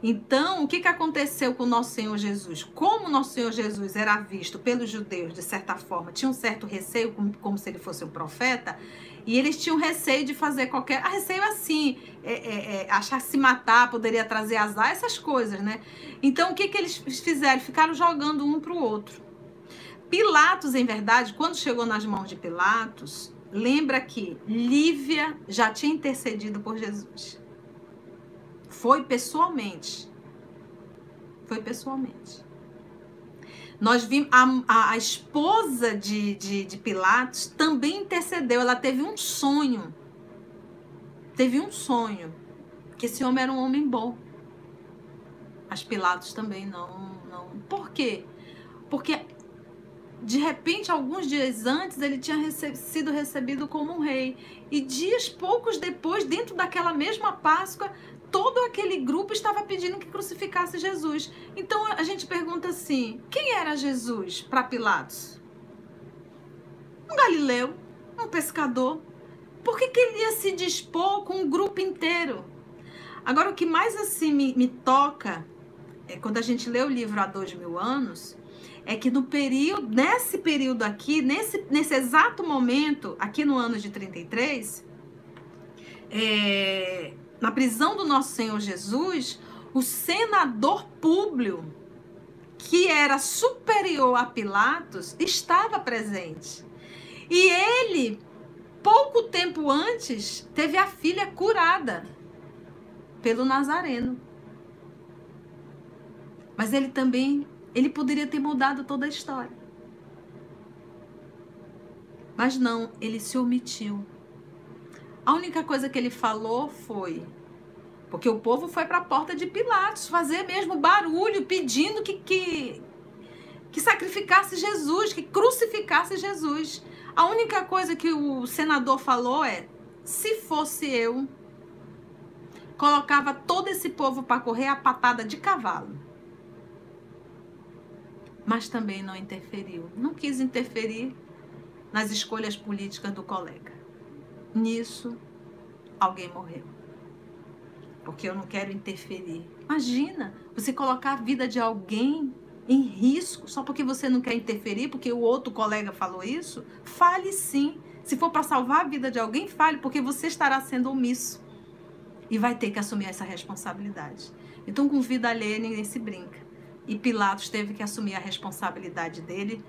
Então, o que aconteceu com o nosso Senhor Jesus? Como o nosso Senhor Jesus era visto pelos judeus, de certa forma, tinha um certo receio, como se ele fosse um profeta, e eles tinham receio de fazer qualquer... receio assim, achar se matar, poderia trazer azar, essas coisas, né? Então, o que eles fizeram? Ficaram jogando um para o outro. Pilatos, em verdade, quando chegou nas mãos de Pilatos, lembra que Lívia já tinha intercedido por Jesus. Foi pessoalmente. Foi pessoalmente. Nós vimos, a esposa de Pilatos também intercedeu. Ela teve um sonho. Teve um sonho. Que esse homem era um homem bom. Mas Pilatos também não. Por quê? Porque... de repente, alguns dias antes, ele tinha sido recebido como um rei. E poucos depois, dentro daquela mesma Páscoa, todo aquele grupo estava pedindo que crucificasse Jesus. Então, a gente pergunta assim, quem era Jesus para Pilatos? Um galileu, um pescador. Por que ele ia se dispor com um grupo inteiro? Agora, o que mais assim me toca quando a gente lê o livro há 2000 anos, é que nesse período aqui, nesse exato momento, aqui no ano de 33, na prisão do nosso Senhor Jesus, o senador Públio, que era superior a Pilatos, estava presente. E ele, pouco tempo antes, teve a filha curada pelo Nazareno. Mas ele poderia ter mudado toda a história. Mas não, ele se omitiu. A única coisa que ele falou foi... Porque o povo foi para a porta de Pilatos fazer mesmo barulho, pedindo que sacrificasse Jesus, que crucificasse Jesus. A única coisa que o senador falou é: se fosse eu, colocava todo esse povo para correr a patada de cavalo. Mas também não interferiu. Não quis interferir nas escolhas políticas do colega. Nisso, alguém morreu. Porque eu não quero interferir. Imagina, você colocar a vida de alguém em risco só porque você não quer interferir, porque o outro colega falou isso. Fale sim. Se for para salvar a vida de alguém, fale, porque você estará sendo omisso. E vai ter que assumir essa responsabilidade. Então, com vida alheia, ninguém se brinca. E Pilatos teve que assumir a responsabilidade dele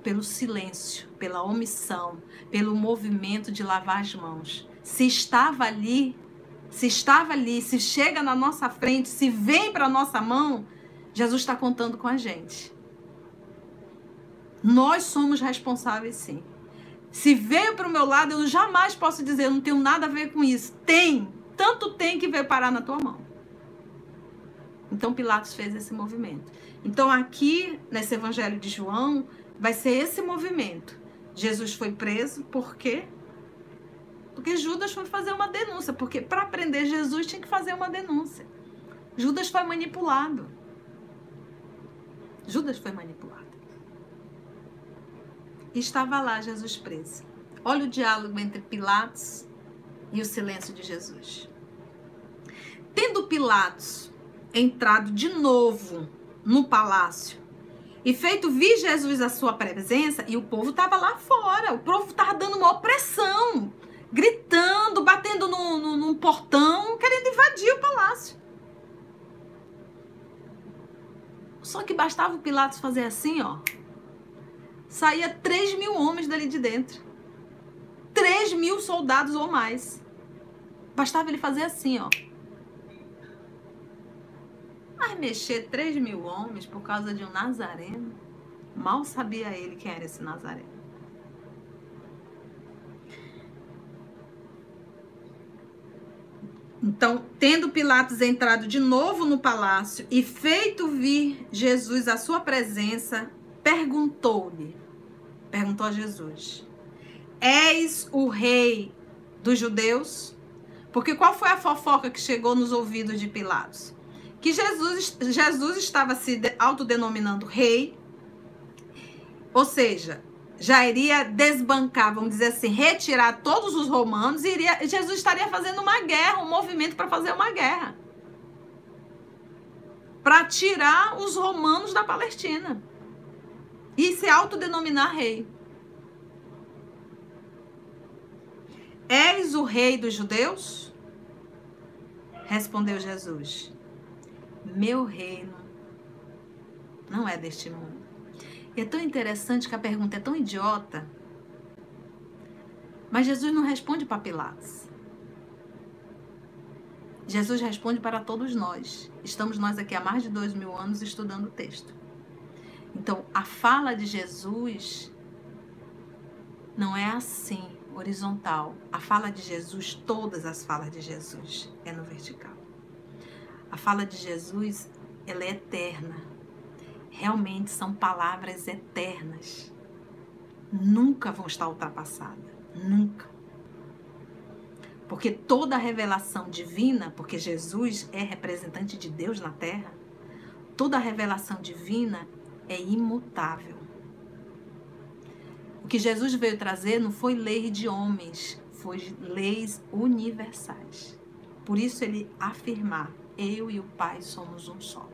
pelo silêncio, pela omissão, pelo movimento de lavar as mãos. Se estava ali, se chega na nossa frente, se vem para a nossa mão, Jesus está contando com a gente. Nós somos responsáveis, sim. Se veio para o meu lado, eu jamais posso dizer, eu não tenho nada a ver com isso. Tanto tem que veio parar na tua mão. Então Pilatos fez esse movimento. Então aqui, nesse Evangelho de João, vai ser esse movimento. Jesus foi preso, por quê? Porque Judas foi fazer uma denúncia. Porque para prender Jesus tinha que fazer uma denúncia. Judas foi manipulado. Judas foi manipulado. E estava lá Jesus preso. Olha o diálogo entre Pilatos e o silêncio de Jesus. Tendo Pilatos entrado de novo no palácio e feito vir Jesus à sua presença, e o povo estava lá fora, o povo estava dando uma opressão, gritando, batendo num portão, querendo invadir o palácio. Só que bastava o Pilatos fazer assim, ó, saía 3.000 homens dali de dentro. 3.000 soldados ou mais. Bastava ele fazer assim, ó. Mas mexer 3.000 homens por causa de um nazareno, mal sabia ele quem era esse nazareno. Então, tendo Pilatos entrado de novo no palácio e feito vir Jesus à sua presença, perguntou a Jesus: és o rei dos judeus? Porque qual foi a fofoca que chegou nos ouvidos de Pilatos? Que Jesus estava se autodenominando rei, ou seja, já iria desbancar, vamos dizer assim, retirar todos os romanos, e Jesus estaria fazendo uma guerra, um movimento para fazer uma guerra. Para tirar os romanos da Palestina. E se autodenominar rei. És o rei dos judeus? Respondeu Jesus: meu reino não é deste mundo. E é tão interessante que a pergunta é tão idiota, mas Jesus não responde para Pilatos. Jesus responde para todos nós. Estamos nós aqui há mais de 2.000 anos estudando o texto. Então, a fala de Jesus não é assim, horizontal. A fala de Jesus, todas as falas de Jesus, é no vertical. A fala de Jesus, ela é eterna. Realmente são palavras eternas. Nunca vão estar ultrapassadas. Nunca. Porque toda a revelação divina, porque Jesus é representante de Deus na Terra, toda a revelação divina é imutável. O que Jesus veio trazer não foi lei de homens, foi leis universais. Por isso ele afirmar: eu e o Pai somos um só.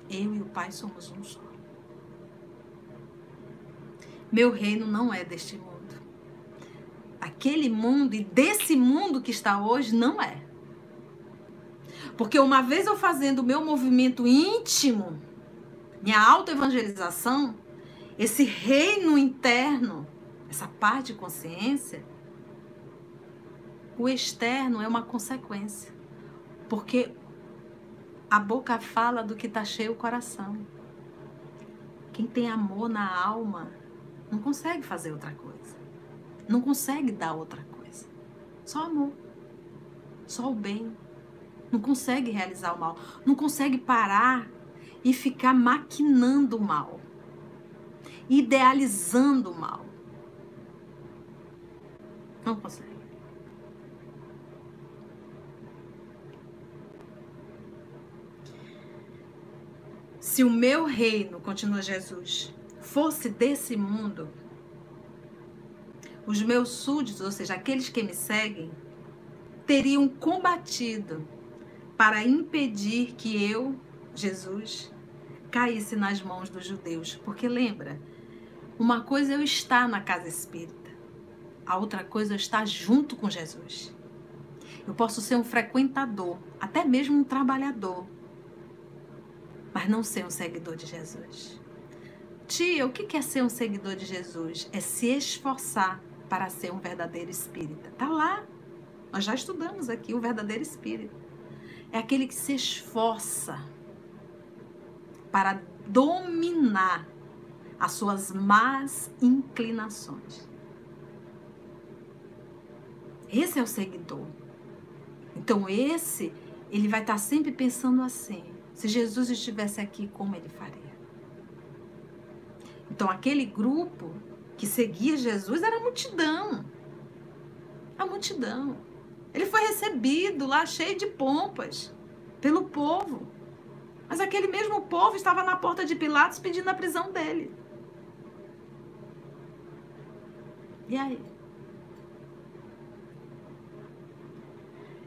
Eu e o Pai somos um só. Meu reino não é deste mundo. Aquele mundo e desse mundo que está hoje não é. Porque uma vez eu fazendo o meu movimento íntimo, minha autoevangelização, esse reino interno, essa parte de consciência, o externo é uma consequência. Porque a boca fala do que está cheio o coração. Quem tem amor na alma não consegue fazer outra coisa. Não consegue dar outra coisa. Só amor. Só o bem. Não consegue realizar o mal. Não consegue parar e ficar maquinando o mal. Idealizando o mal. Não consegue. Se o meu reino, continua Jesus, fosse desse mundo, os meus súditos, ou seja, aqueles que me seguem, teriam combatido para impedir que eu, Jesus, caísse nas mãos dos judeus. Porque lembra, uma coisa é eu estar na casa espírita, a outra coisa é eu estar junto com Jesus. Eu posso ser um frequentador, até mesmo um trabalhador, mas não ser um seguidor de Jesus. Tia, o que é ser um seguidor de Jesus? É se esforçar para ser um verdadeiro espírita. Tá lá. Nós já estudamos aqui o verdadeiro espírita. É aquele que se esforça para dominar as suas más inclinações. Esse é o seguidor. Então ele vai estar sempre pensando assim: se Jesus estivesse aqui, como ele faria? Então aquele grupo que seguia Jesus era a multidão. A multidão. Ele foi recebido lá cheio de pompas pelo povo. Mas aquele mesmo povo estava na porta de Pilatos pedindo a prisão dele. E aí?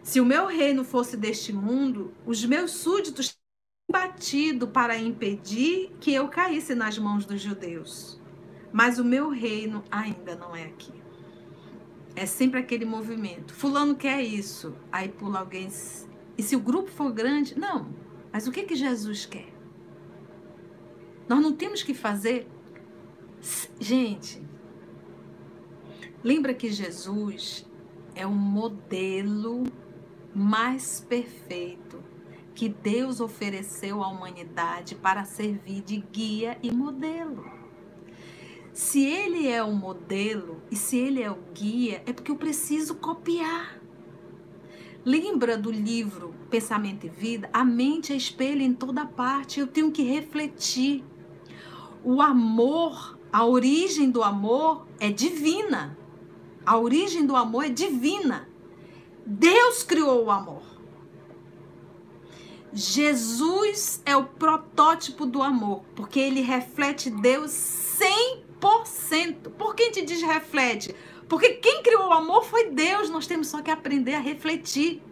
Se o meu reino fosse deste mundo, os meus súditos teriam batido para impedir que eu caísse nas mãos dos judeus. Mas o meu reino ainda não é aqui. É sempre aquele movimento. Fulano quer isso. Aí pula alguém. E se o grupo for grande? Não. Mas o que Jesus quer? Nós não temos que fazer... Gente, lembra que Jesus é o modelo mais perfeito que Deus ofereceu à humanidade para servir de guia e modelo. Se ele é o modelo e se ele é o guia, é porque eu preciso copiar. Lembra do livro Pensamento e Vida? A mente é espelho em toda parte. Eu tenho que refletir. O amor, a origem do amor é divina. A origem do amor é divina. Deus criou o amor. Jesus é o protótipo do amor, porque ele reflete Deus 100%. Por que a gente diz reflete? Porque quem criou o amor foi Deus. Nós temos só que aprender a refletir.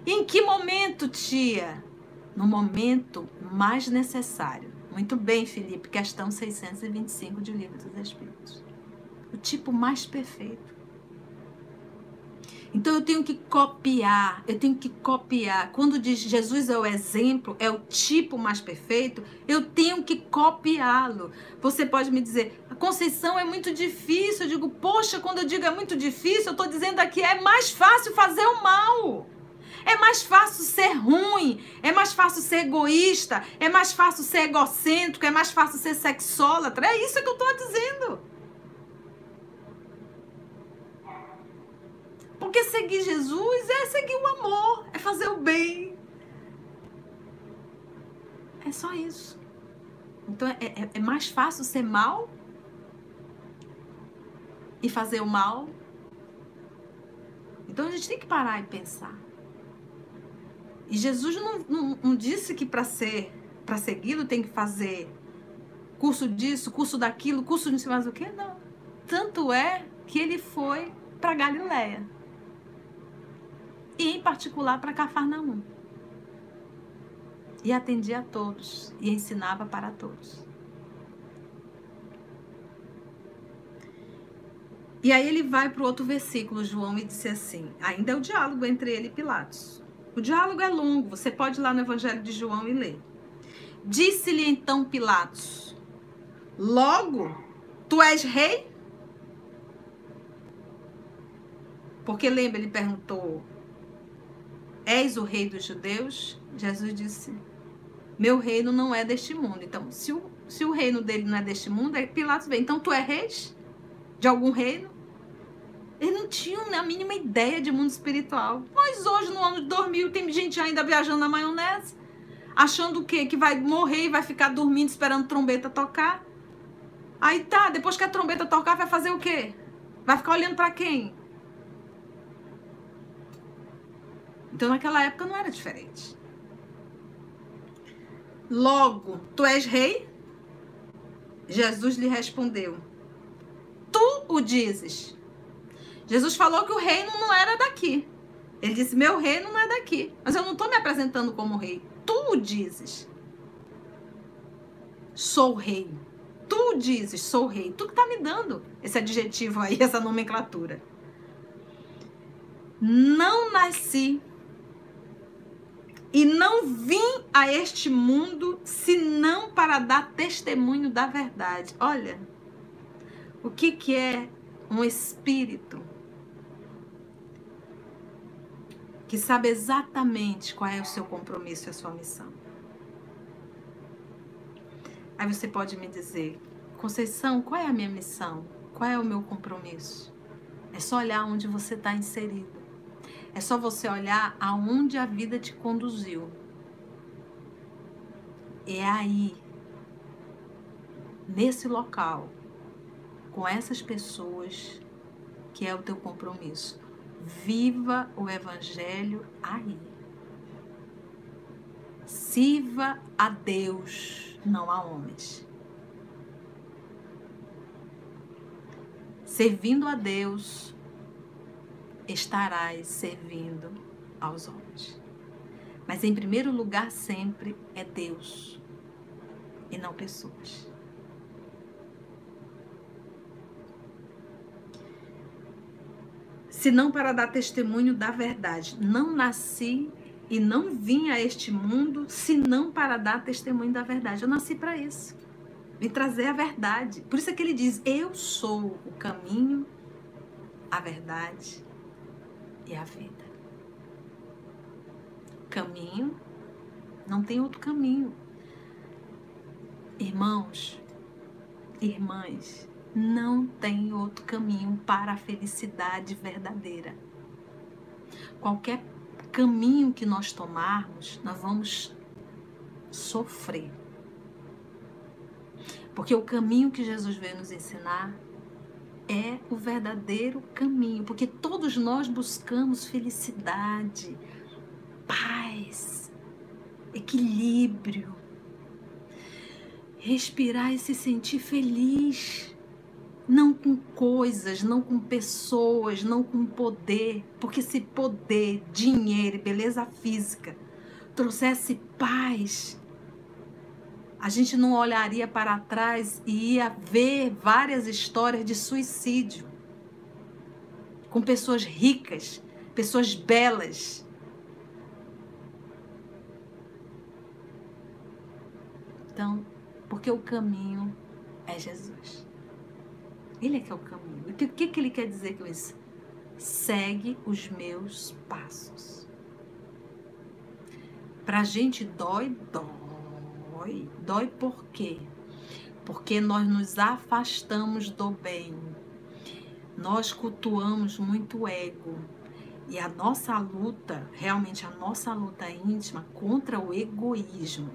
E em que momento, tia? No momento mais necessário. Muito bem, Felipe. Questão 625 de Livro dos Espíritos. O tipo mais perfeito. Então eu tenho que copiar, Quando diz Jesus é o exemplo, é o tipo mais perfeito, eu tenho que copiá-lo. Você pode me dizer, a Conceição é muito difícil. Eu digo, poxa, quando eu digo é muito difícil, eu estou dizendo aqui, é mais fácil fazer o mal. É mais fácil ser ruim, é mais fácil ser egoísta, é mais fácil ser egocêntrico, é mais fácil ser sexólatra. É isso que eu estou dizendo. Porque seguir Jesus é seguir o amor, é fazer o bem. É só isso. Então é mais fácil ser mal e fazer o mal. Então a gente tem que parar e pensar. E Jesus não disse que para segui-lo tem que fazer curso disso, curso daquilo, curso de não sei mais o quê, não. Tanto é que ele foi para Galileia. E em particular para Cafarnaum. e atendia a todos e ensinava para todos. E aí ele vai para o outro versículo, João, e disse assim, ainda é o diálogo entre ele e Pilatos. O diálogo é longo, você pode ir lá no Evangelho de João e ler. Disse-lhe então Pilatos, logo, tu és rei? Porque lembra, ele perguntou, és o rei dos judeus? Jesus disse, meu reino não é deste mundo. Então, se o reino dele não é deste mundo, aí Pilatos vem, então tu é rei de algum reino? Ele não tinha a mínima ideia de mundo espiritual. Mas hoje, no ano de 2000, tem gente ainda viajando na maionese, achando o quê? Que vai morrer e vai ficar dormindo esperando trombeta tocar. Aí tá, depois que a trombeta tocar, vai fazer o quê? Vai ficar olhando para quem? Então, naquela época não era diferente. Logo, tu és rei? Jesus lhe respondeu, tu o dizes. Jesus falou que o reino não era daqui. Ele disse, meu reino não é daqui. Mas eu não estou me apresentando como rei. Tu o dizes. Sou rei. Tu dizes, sou rei. Tu que está me dando esse adjetivo aí, essa nomenclatura. Não nasci e não vim a este mundo senão para dar testemunho da verdade. Olha, o que é um espírito que sabe exatamente qual é o seu compromisso e a sua missão? Aí você pode me dizer, Conceição, qual é a minha missão? Qual é o meu compromisso? É só olhar onde você está inserido. É só você olhar aonde a vida te conduziu. É aí, nesse local, com essas pessoas, que é o teu compromisso. Viva o Evangelho aí. Sirva a Deus, não a homens. Servindo a Deus, estarás servindo aos homens. Mas em primeiro lugar sempre é Deus e não pessoas. Senão para dar testemunho da verdade. Não nasci e não vim a este mundo senão para dar testemunho da verdade. Eu nasci para isso. Vim trazer a verdade. Por isso é que ele diz, eu sou o caminho, a verdade e a vida. Caminho, não tem outro caminho. Irmãos, irmãs, não tem outro caminho para a felicidade verdadeira. Qualquer caminho que nós tomarmos, nós vamos sofrer. Porque o caminho que Jesus veio nos ensinar é o verdadeiro caminho. Porque todos nós buscamos felicidade, paz, equilíbrio. Respirar e se sentir feliz. Não com coisas, não com pessoas, não com poder. Porque se poder, dinheiro e beleza física trouxesse paz, a gente não olharia para trás e ia ver várias histórias de suicídio. Com pessoas ricas, pessoas belas. Então, porque o caminho é Jesus. Ele é que é o caminho. E o que ele quer dizer com isso? Segue os meus passos. Pra gente dói. Dói por quê? Porque nós nos afastamos do bem. Nós cultuamos muito o ego. E a nossa luta, realmente a nossa luta íntima contra o egoísmo.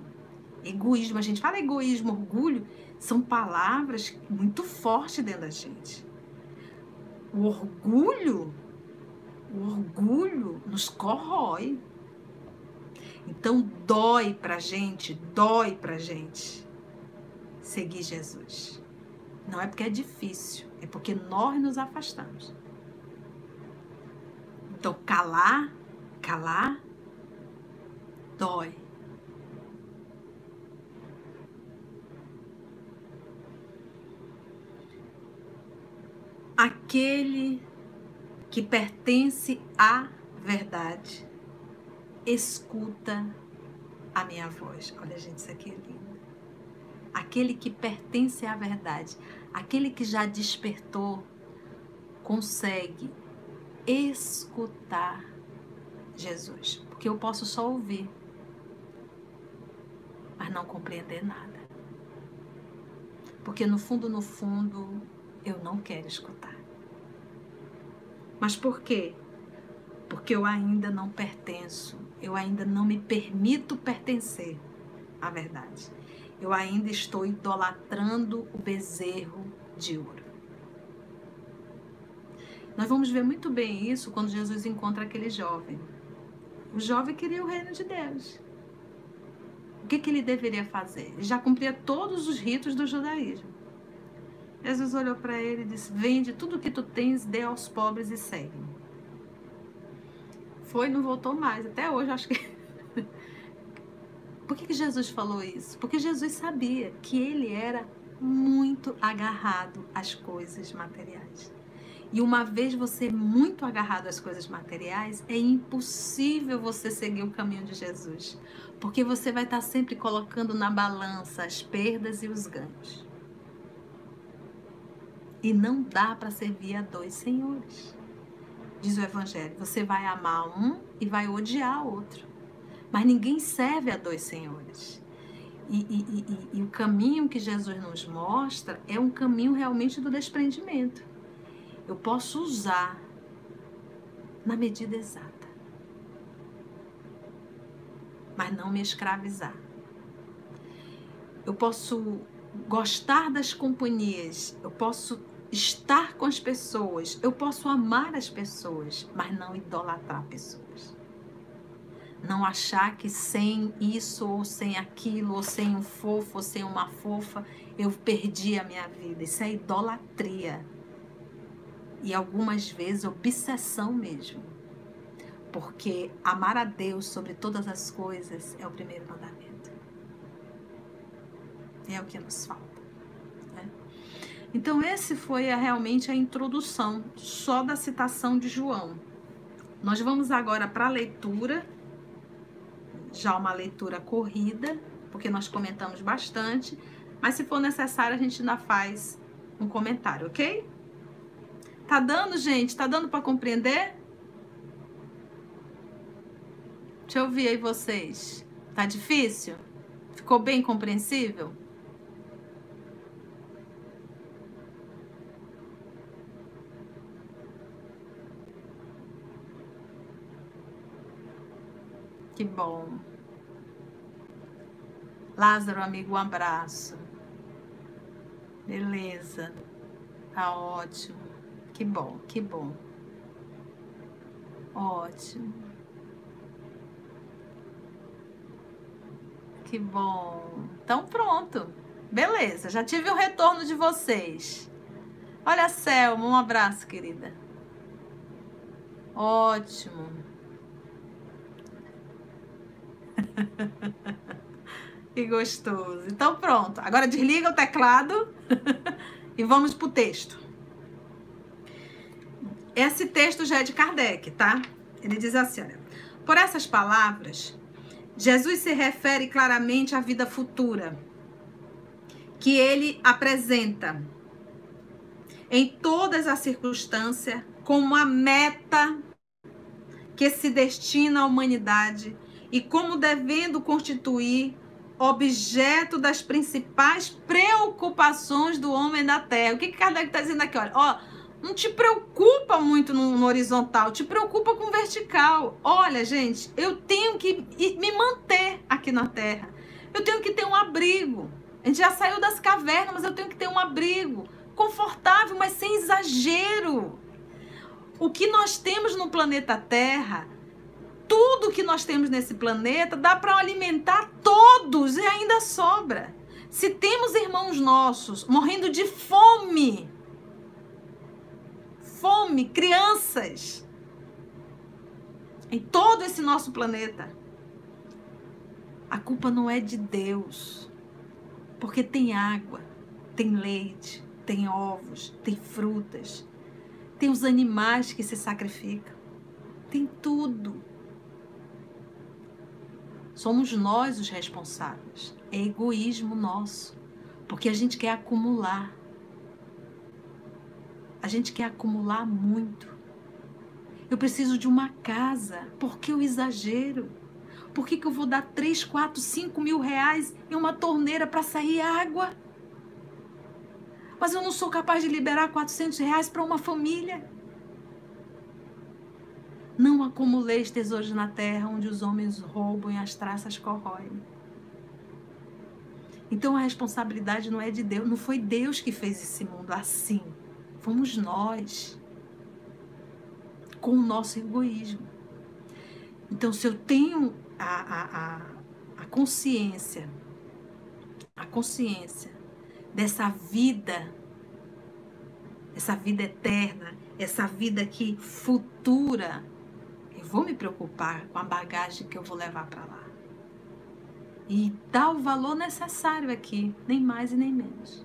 Egoísmo, a gente fala egoísmo, orgulho, são palavras muito fortes dentro da gente. O orgulho nos corrói. Então dói pra gente seguir Jesus. Não é porque é difícil, é porque nós nos afastamos. Então calar, dói. Aquele que pertence à verdade escuta a minha voz. Olha, gente, isso aqui é lindo. Aquele que pertence à verdade, aquele que já despertou, consegue escutar Jesus. Porque eu posso só ouvir, mas não compreender nada. Porque no fundo, eu não quero escutar. Mas por quê? Porque eu ainda não pertenço, eu ainda não me permito pertencer à verdade. Eu ainda estou idolatrando o bezerro de ouro. Nós vamos ver muito bem isso quando Jesus encontra aquele jovem. O jovem queria o reino de Deus. O que ele deveria fazer? Ele já cumpria todos os ritos do judaísmo. Jesus olhou para ele e disse: vende tudo o que tu tens, dê aos pobres e segue-me. Foi e não voltou mais. Até hoje, acho que... Por que Jesus falou isso? Porque Jesus sabia que ele era muito agarrado às coisas materiais. E uma vez você é muito agarrado às coisas materiais, é impossível você seguir o caminho de Jesus. Porque você vai estar sempre colocando na balança as perdas e os ganhos. E não dá para servir a dois senhores. Diz o Evangelho, você vai amar um e vai odiar outro. Mas ninguém serve a dois senhores. E o caminho que Jesus nos mostra é um caminho realmente do desprendimento. Eu posso usar na medida exata, mas não me escravizar. Eu posso gostar das companhias, eu posso estar com as pessoas, eu posso amar as pessoas, mas não idolatrar pessoas. Não achar que sem isso, ou sem aquilo, ou sem um fofo, ou sem uma fofa, eu perdi a minha vida. Isso é idolatria. E algumas vezes obsessão mesmo. Porque amar a Deus sobre todas as coisas é o primeiro mandamento. É o que nos falta. Né? Então, esse foi realmente a introdução só da citação de João. Nós vamos agora para a leitura. Já uma leitura corrida, porque nós comentamos bastante, mas se for necessário a gente ainda faz um comentário, ok? Tá dando, gente? Tá dando para compreender? Deixa eu ouvir aí vocês. Tá difícil? Ficou bem compreensível? Que bom. Lázaro, amigo, um abraço. Beleza. Tá ótimo. Que bom, que bom. Ótimo. Que bom. Então pronto. Beleza, já tive o retorno de vocês. Olha, Selma, um abraço, querida. Ótimo. Que gostoso. Então pronto. Agora desliga o teclado e vamos pro texto. Esse texto já é de Kardec, tá? Ele diz assim, olha. Por essas palavras, Jesus se refere claramente à vida futura, que ele apresenta em todas as circunstâncias como a meta que se destina à humanidade e como devendo constituir objeto das principais preocupações do homem da Terra. O que Kardec está dizendo aqui? Olha, ó, não te preocupa muito no horizontal, te preocupa com o vertical. Olha, gente, eu tenho que me manter aqui na Terra. Eu tenho que ter um abrigo. A gente já saiu das cavernas, mas eu tenho que ter um abrigo confortável, mas sem exagero. O que nós temos no planeta Terra, tudo que nós temos nesse planeta, dá para alimentar todos e ainda sobra. Se temos irmãos nossos morrendo de fome, crianças, em todo esse nosso planeta, a culpa não é de Deus, porque tem água, tem leite, tem ovos, tem frutas. tem os animais que se sacrificam, tem tudo. Somos nós os responsáveis. É egoísmo nosso, porque a gente quer acumular. A gente quer acumular muito. Eu preciso de uma casa. Por que o exagero? Por que eu vou dar 3, 4, 5 mil reais em uma torneira para sair água? Mas eu não sou capaz de liberar 400 reais para uma família. Não acumuleis tesouros na terra, onde os homens roubam e as traças corroem. Então a responsabilidade não é de Deus. Não foi Deus que fez esse mundo assim. Fomos nós. Com o nosso egoísmo. Então, se eu tenho a consciência dessa vida eterna, essa vida aqui futura, eu vou me preocupar com a bagagem que eu vou levar para lá. E dar o valor necessário aqui, nem mais e nem menos.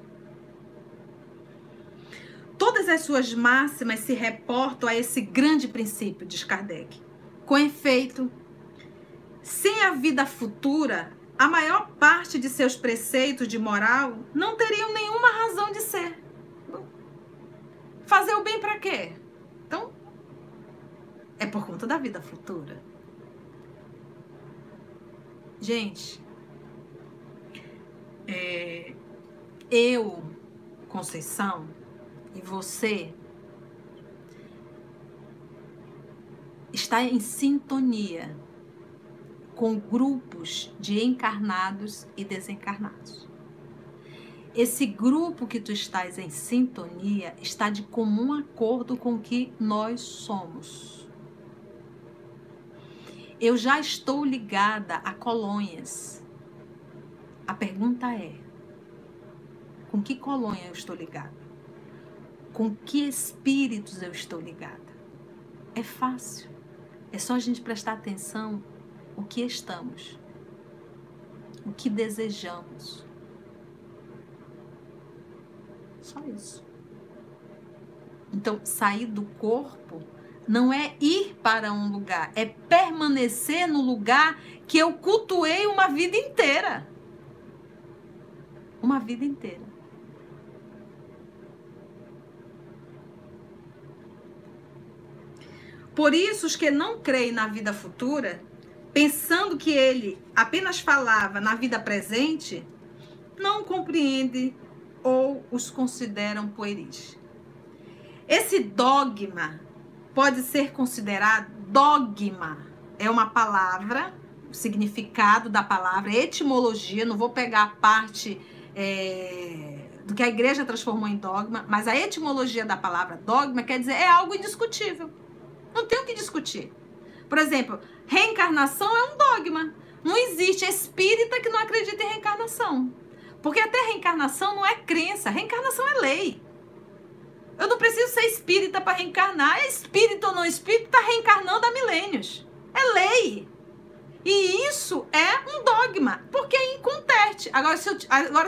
Todas as suas máximas se reportam a esse grande princípio, diz Kardec. Com efeito, sem a vida futura, a maior parte de seus preceitos de moral não teriam nenhuma razão de ser. Fazer o bem para quê? Então, é por conta da vida futura. Gente, eu, Conceição, e você está em sintonia com grupos de encarnados e desencarnados. Esse grupo que tu estás em sintonia está de comum acordo com o que nós somos. Eu já estou ligada a colônias. A pergunta é: com que colônia eu estou ligada? Com que espíritos eu estou ligada? É fácil. É só a gente prestar atenção o que estamos, o que desejamos. Só isso. Então, sair do corpo não é ir para um lugar, é permanecer no lugar que eu cultuei uma vida inteira. Uma vida inteira. Por isso, os que não creem na vida futura, pensando que ele apenas falava na vida presente, não compreendem ou os consideram pueris. Esse dogma pode ser considerado dogma. É uma palavra, o significado da palavra, etimologia, não vou pegar a parte do que a igreja transformou em dogma, mas a etimologia da palavra dogma quer dizer é algo indiscutível. Não tem o que discutir. Por exemplo, reencarnação é um dogma. Não existe espírita que não acredita em reencarnação. Porque até reencarnação não é crença, reencarnação é lei. Eu não preciso ser espírita para reencarnar. É espírito ou não espírito, está reencarnando há milênios. É lei. E isso é um dogma, porque é inconteste. Agora,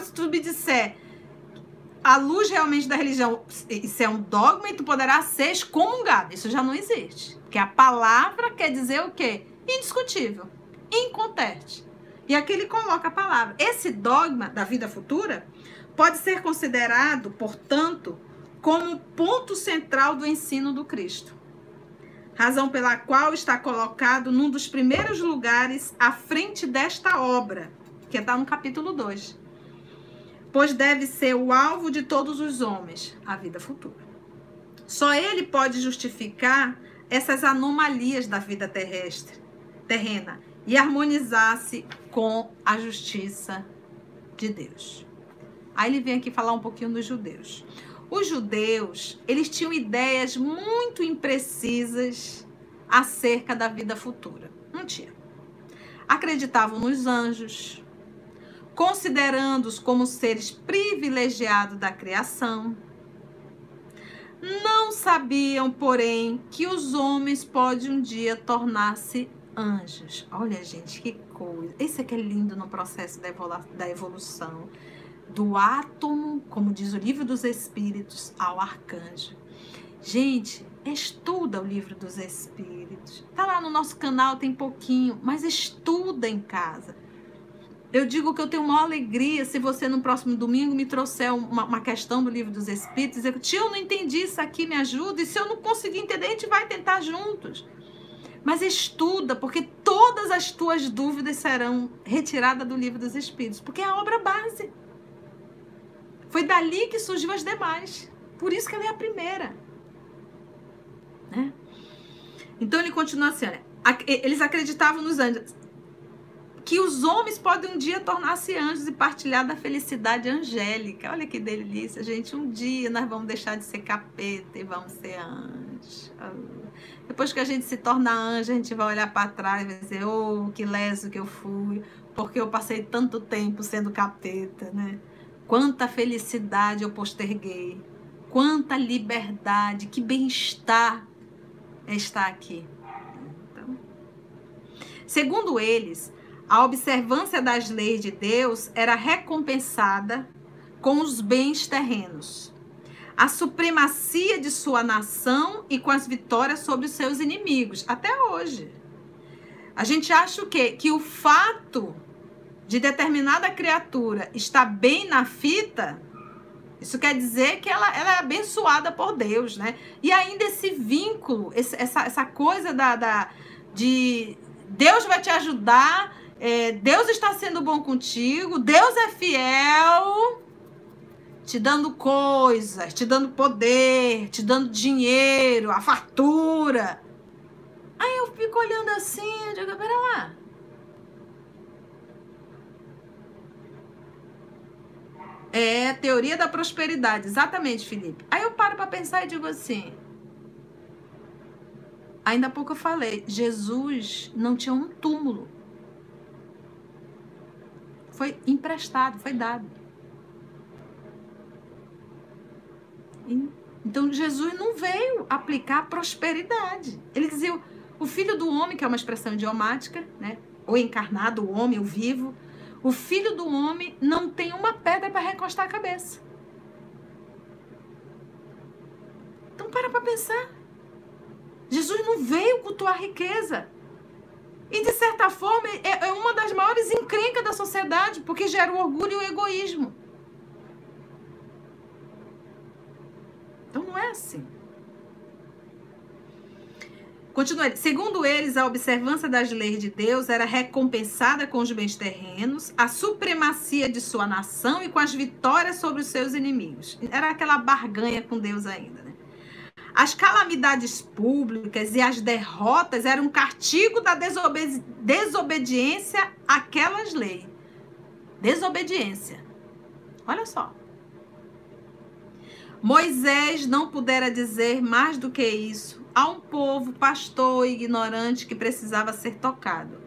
se tu me disser, à luz realmente da religião, isso é um dogma e tu poderás ser excomungado. Isso já não existe. Porque a palavra quer dizer o quê? Indiscutível, inconteste. E aqui ele coloca a palavra. Esse dogma da vida futura pode ser considerado, portanto, como ponto central do ensino do Cristo. Razão pela qual está colocado num dos primeiros lugares à frente desta obra, que está no capítulo 2. Pois deve ser o alvo de todos os homens, a vida futura. Só ele pode justificar essas anomalias da vida terrena e harmonizar-se com a justiça de Deus. Aí ele vem aqui falar um pouquinho dos judeus. Os judeus, eles tinham ideias muito imprecisas acerca da vida futura. Não tinha. Acreditavam nos anjos, considerando-os como seres privilegiados da criação. Não sabiam, porém, que os homens podem um dia tornar-se anjos. Olha, gente, que coisa. Esse aqui é lindo no processo da evolução. Do átomo, como diz o livro dos Espíritos, ao arcanjo. Gente, estuda o Livro dos Espíritos. Tá lá no nosso canal, tem pouquinho, mas estuda em casa. Eu digo que eu tenho uma alegria se você no próximo domingo me trouxer uma questão do Livro dos Espíritos, dizer, tio, eu não entendi isso aqui, me ajuda, e se eu não conseguir entender, a gente vai tentar juntos. Mas estuda, porque todas as tuas dúvidas serão retiradas do Livro dos Espíritos, porque é a obra base. Foi dali que surgiu as demais. Por isso que ela é a primeira. Né? Então ele continua assim, olha, eles acreditavam nos anjos, que os homens podem um dia tornar-se anjos e partilhar da felicidade angélica. Olha que delícia, gente. Um dia nós vamos deixar de ser capeta e vamos ser anjos. Depois que a gente se torna anjo, a gente vai olhar para trás e vai dizer, oh, que leso que eu fui, porque eu passei tanto tempo sendo capeta, né? Quanta felicidade eu posterguei, quanta liberdade, que bem-estar está aqui. Então, segundo eles, a observância das leis de Deus era recompensada com os bens terrenos, a supremacia de sua nação e com as vitórias sobre os seus inimigos. Até hoje. A gente acha o quê? Que o fato de determinada criatura estar bem na fita, isso quer dizer que ela é abençoada por Deus, né? E ainda esse vínculo, essa coisa de Deus vai te ajudar, Deus está sendo bom contigo, Deus é fiel, te dando coisas, te dando poder, te dando dinheiro, a fartura. Aí eu fico olhando assim, eu digo, pera lá. É teoria da prosperidade, exatamente, Felipe. Aí eu paro para pensar e digo assim, ainda há pouco eu falei, Jesus não tinha um túmulo. Foi emprestado, foi dado. Então Jesus não veio aplicar prosperidade. Ele dizia, o filho do homem, que é uma expressão idiomática, né? O encarnado, o homem, o vivo, o filho do homem não tem uma pedra para recostar a cabeça. Então para pensar. Jesus não veio cultuar riqueza. E de certa forma é uma das maiores encrencas da sociedade, porque gera o orgulho e o egoísmo. Então não é assim. Continua. Segundo eles, a observância das leis de Deus era recompensada com os bens terrenos, a supremacia de sua nação e com as vitórias sobre os seus inimigos. Era aquela barganha com Deus ainda, né? As calamidades públicas e as derrotas eram um castigo da desobediência àquelas leis. Desobediência. Olha só. Moisés não pudera dizer mais do que isso a um povo pastor e ignorante que precisava ser tocado.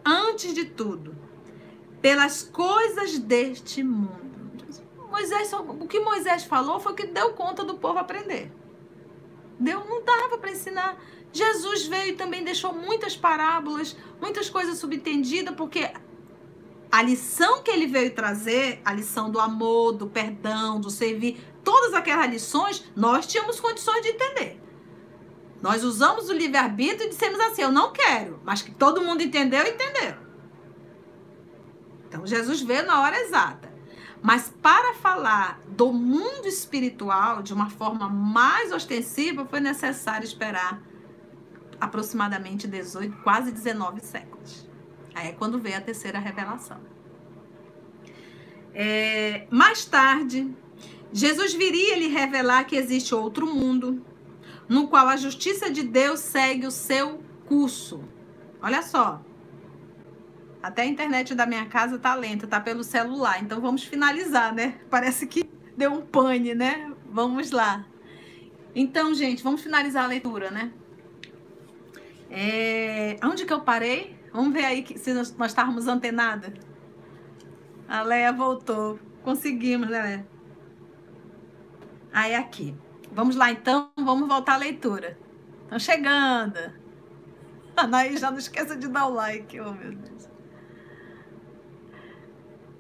Antes de tudo, pelas coisas deste mundo. O que Moisés falou foi que deu conta do povo aprender. Deus não dava para ensinar. Jesus veio e também deixou muitas parábolas, muitas coisas subentendidas, porque a lição que ele veio trazer, a lição do amor, do perdão, do servir, todas aquelas lições, nós tínhamos condições de entender. Nós usamos o livre-arbítrio e dissemos assim, eu não quero, mas que todo mundo entendeu. Então, Jesus veio na hora exata. Mas para falar do mundo espiritual de uma forma mais ostensiva, foi necessário esperar aproximadamente 18, quase 19 séculos. Aí é quando veio a terceira revelação. Mais tarde, Jesus viria lhe revelar que existe outro mundo, no qual a justiça de Deus segue o seu curso. Olha só. Até a internet da minha casa tá lenta, tá pelo celular. Então vamos finalizar, né? Parece que deu um pane, né? Vamos lá. Então, gente, vamos finalizar a leitura, né? Onde que eu parei? Vamos ver aí se nós estávamos antenadas. A Leia voltou. Conseguimos, né, Leia? Aí aqui. Vamos lá, então. Vamos voltar à leitura. Estão chegando. Anaí, já não esqueça de dar o like. Oh, meu Deus.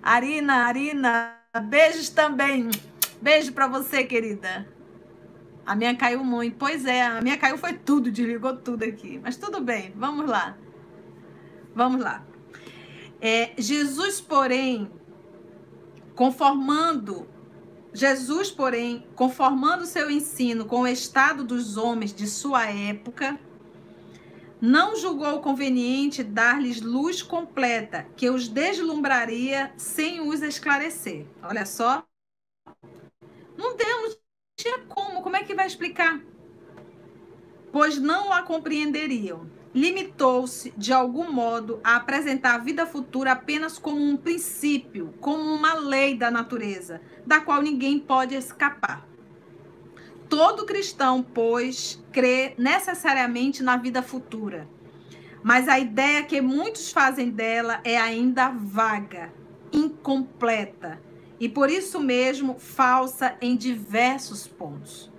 Arina, beijos também. Beijo pra você, querida. A minha caiu muito. Pois é, a minha caiu foi tudo, desligou tudo aqui. Mas tudo bem, vamos lá. Vamos lá. Jesus, porém, conformando seu ensino com o estado dos homens de sua época, não julgou conveniente dar-lhes luz completa, que os deslumbraria sem os esclarecer. Olha só. Não tinha como é que vai explicar? Pois não a compreenderiam. Limitou-se, de algum modo, a apresentar a vida futura apenas como um princípio, como uma lei da natureza, da qual ninguém pode escapar. Todo cristão, pois, crê necessariamente na vida futura. Mas a ideia que muitos fazem dela é ainda vaga, incompleta e, por isso mesmo, falsa em diversos pontos.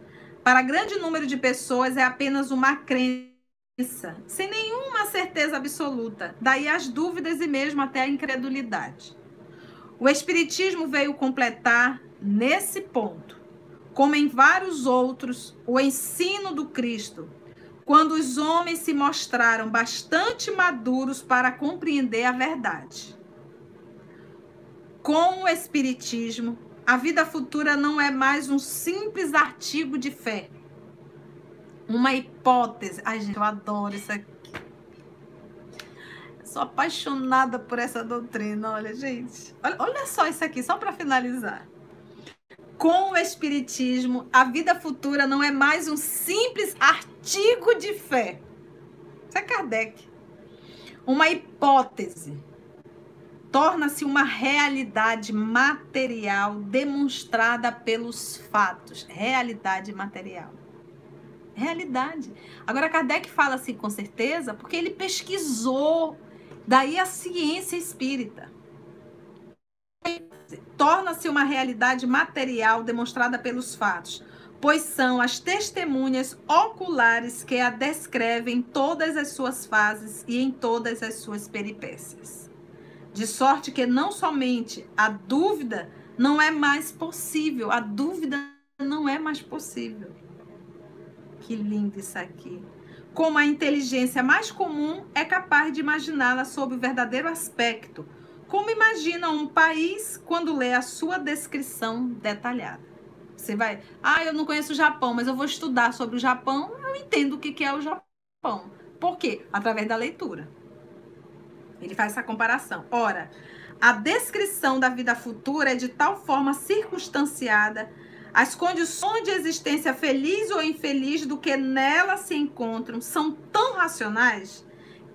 Para grande número de pessoas é apenas uma crença, sem nenhuma certeza absoluta, daí as dúvidas e mesmo até a incredulidade. O Espiritismo veio completar, nesse ponto, como em vários outros, o ensino do Cristo, quando os homens se mostraram bastante maduros para compreender a verdade. Com o Espiritismo, a vida futura não é mais um simples artigo de fé, uma hipótese. Ai, gente, eu adoro isso aqui. Sou apaixonada por essa doutrina, olha, gente. Olha só isso aqui, só para finalizar. Com o Espiritismo, a vida futura não é mais um simples artigo de fé. Isso é Kardec. Uma hipótese. Torna-se uma realidade material demonstrada pelos fatos. Realidade material. Realidade. Agora, Kardec fala assim com certeza porque ele pesquisou. Daí a ciência espírita. Torna-se uma realidade material demonstrada pelos fatos, pois são as testemunhas oculares que a descrevem em todas as suas fases e em todas as suas peripécias. De sorte que não somente a dúvida não é mais possível, a dúvida não é mais possível. Que lindo isso aqui. Como a inteligência mais comum é capaz de imaginá-la sob o verdadeiro aspecto, como imagina um país quando lê a sua descrição detalhada. Você vai, eu não conheço o Japão, mas eu vou estudar sobre o Japão, eu entendo o que é o Japão. Por quê? Através da leitura. Ele faz essa comparação. Ora, a descrição da vida futura é de tal forma circunstanciada, as condições de existência feliz ou infeliz do que nela se encontram são tão racionais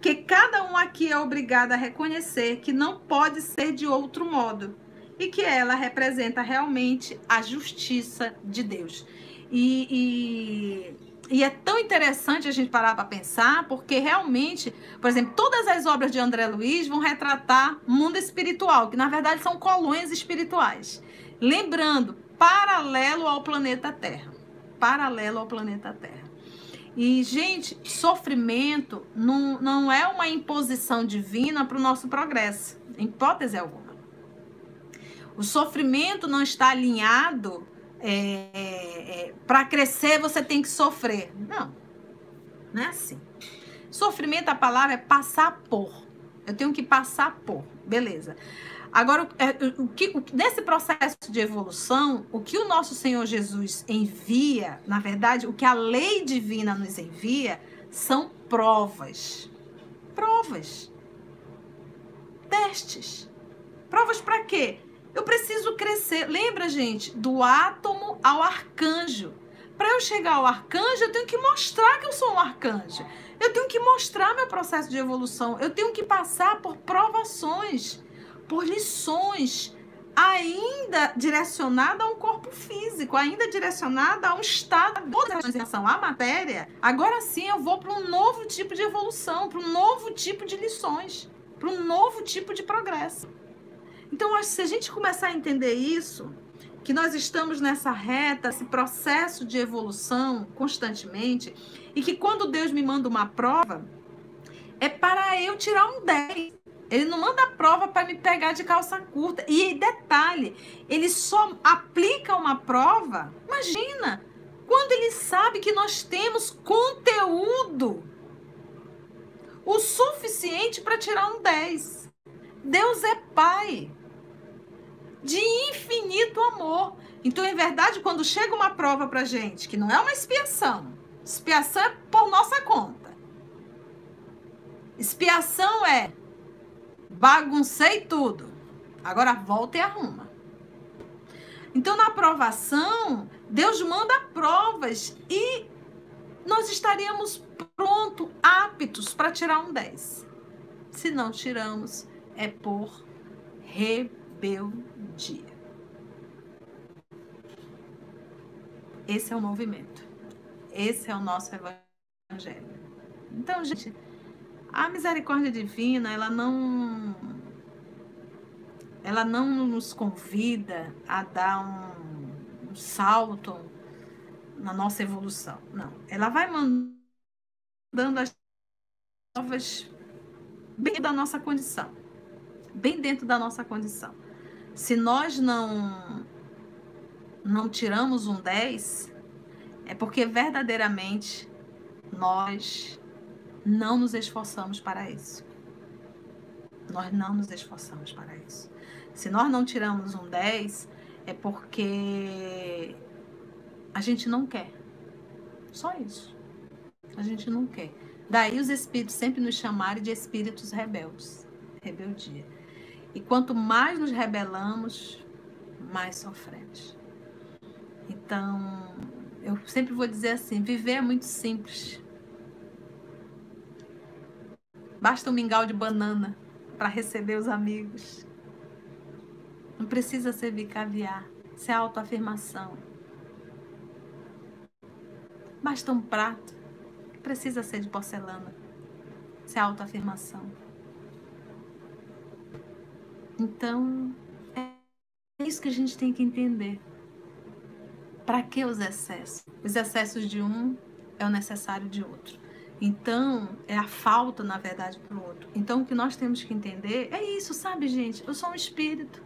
que cada um aqui é obrigado a reconhecer que não pode ser de outro modo e que ela representa realmente a justiça de Deus. E é tão interessante a gente parar para pensar, porque realmente, por exemplo, todas as obras de André Luiz vão retratar mundo espiritual, que na verdade são colônias espirituais. Lembrando, paralelo ao planeta Terra. Paralelo ao planeta Terra. E, gente, sofrimento não é uma imposição divina para o nosso progresso, em hipótese alguma. O sofrimento não está alinhado para crescer você tem que sofrer. Não é assim. Sofrimento, a palavra é passar por. Eu tenho que passar por. Beleza. Agora, nesse processo de evolução, o que o nosso Senhor Jesus envia, na verdade, o que a lei divina nos envia, são provas. Provas. Testes. Provas para quê? Eu preciso crescer. Lembra, gente, do átomo ao arcanjo. Para eu chegar ao arcanjo, eu tenho que mostrar que eu sou um arcanjo. Eu tenho que mostrar meu processo de evolução. Eu tenho que passar por provações, por lições, ainda direcionada a um corpo físico, ainda direcionada a um estado de relação à matéria. Agora sim eu vou para um novo tipo de evolução, para um novo tipo de lições, para um novo tipo de progresso. Então, acho que se a gente começar a entender isso, que nós estamos nessa reta, esse processo de evolução constantemente, e que quando Deus me manda uma prova, é para eu tirar um 10. Ele não manda a prova para me pegar de calça curta. E detalhe, ele só aplica uma prova, imagina, quando ele sabe que nós temos conteúdo o suficiente para tirar um 10. Deus é Pai de infinito amor. Então, em verdade, quando chega uma prova pra gente, que não é uma expiação, expiação é por nossa conta. Expiação é baguncei tudo, agora volta e arruma. Então, na aprovação, Deus manda provas e nós estaríamos prontos, aptos para tirar um 10. Se não tiramos, é por rebeldia. Esse é o movimento. Esse é o nosso evangelho. Então, gente, a misericórdia divina, ela não nos convida a dar um salto na nossa evolução. Não. Ela vai mandando as provas bem da nossa condição. Bem dentro da nossa condição. Se nós não tiramos um 10, é porque verdadeiramente nós não nos esforçamos para isso. Nós não nos esforçamos para isso. Se nós não tiramos um 10, é porque a gente não quer. Só isso. A gente não quer. Daí os espíritos sempre nos chamarem de espíritos rebeldes. Rebeldia. E quanto mais nos rebelamos, mais sofremos. Então, eu sempre vou dizer assim, viver é muito simples. Basta um mingau de banana para receber os amigos. Não precisa servir caviar. Isso é autoafirmação. Basta um prato. Precisa ser de porcelana. Isso é autoafirmação. Então, é isso que a gente tem que entender. Para que os excessos? Os excessos de um é o necessário de outro. Então, é a falta, na verdade, para o outro. Então, o que nós temos que entender é isso, sabe, gente? Eu sou um espírito.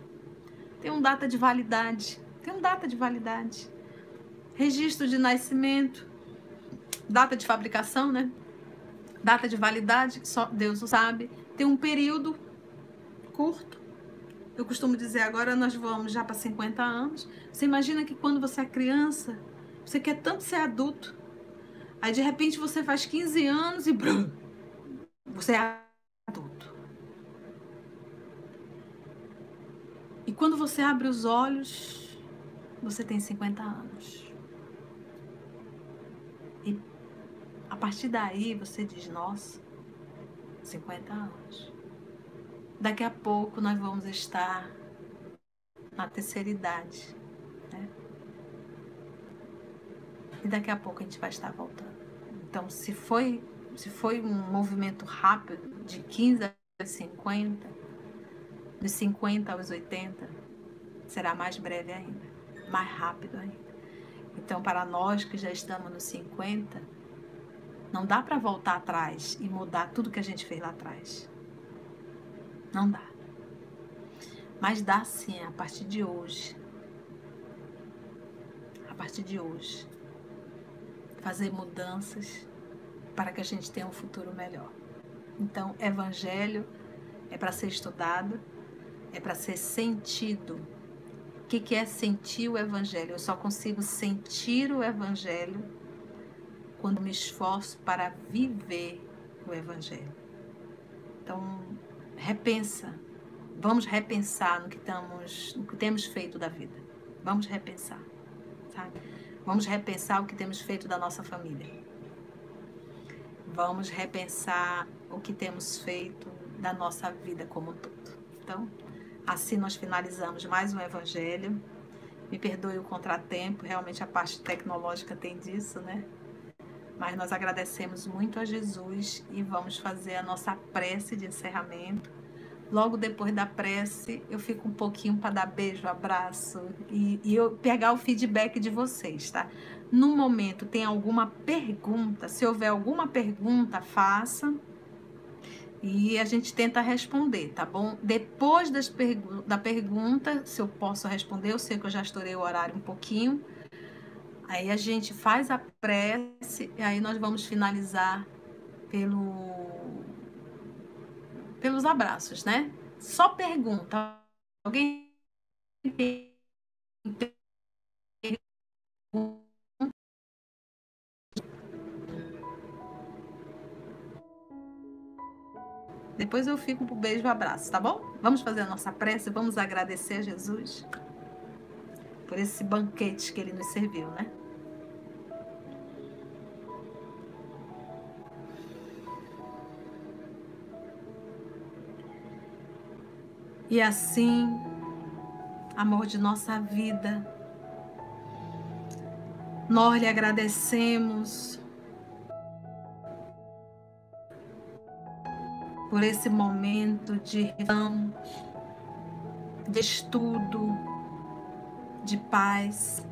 Tem uma data de validade. Registro de nascimento. Data de fabricação, né? Data de validade, só Deus o sabe. Tem um período curto. Eu costumo dizer, agora nós vamos já para 50 anos. Você imagina que quando você é criança, você quer tanto ser adulto. Aí, de repente, você faz 15 anos e brum, você é adulto. E quando você abre os olhos, você tem 50 anos. E a partir daí, você diz, nossa, 50 anos. Daqui a pouco nós vamos estar na terceira idade, né? E daqui a pouco a gente vai estar voltando. Então, se foi um movimento rápido, de 15 a 50, de 50 aos 80, será mais breve ainda, mais rápido ainda. Então, para nós que já estamos nos 50, não dá para voltar atrás e mudar tudo que a gente fez lá atrás. Não dá. Mas dá sim, a partir de hoje. A partir de hoje. Fazer mudanças para que a gente tenha um futuro melhor. Então, evangelho é para ser estudado, é para ser sentido. O que é sentir o evangelho? Eu só consigo sentir o evangelho quando me esforço para viver o evangelho. Então, repensa. Vamos repensar no que temos feito da vida. Vamos repensar, sabe? Vamos repensar o que temos feito da nossa família. Vamos repensar o que temos feito da nossa vida como um todo. Então, assim nós finalizamos mais um evangelho. Me perdoe o contratempo, realmente a parte tecnológica tem disso, né? Mas nós agradecemos muito a Jesus e vamos fazer a nossa prece de encerramento. Logo depois da prece, eu fico um pouquinho para dar beijo, abraço e eu pegar o feedback de vocês, tá? No momento, tem alguma pergunta? Se houver alguma pergunta, faça e a gente tenta responder, tá bom? Depois da pergunta, se eu posso responder, eu sei que eu já estourei o horário um pouquinho. Aí a gente faz a prece e aí nós vamos finalizar pelos abraços, né? Só pergunta. Alguém tem pergunta? Depois eu fico pro beijo e abraço, tá bom? Vamos fazer a nossa prece, vamos agradecer a Jesus por esse banquete que ele nos serviu, né? E assim, amor de nossa vida, nós lhe agradecemos por esse momento de reflexão, de estudo, de paz.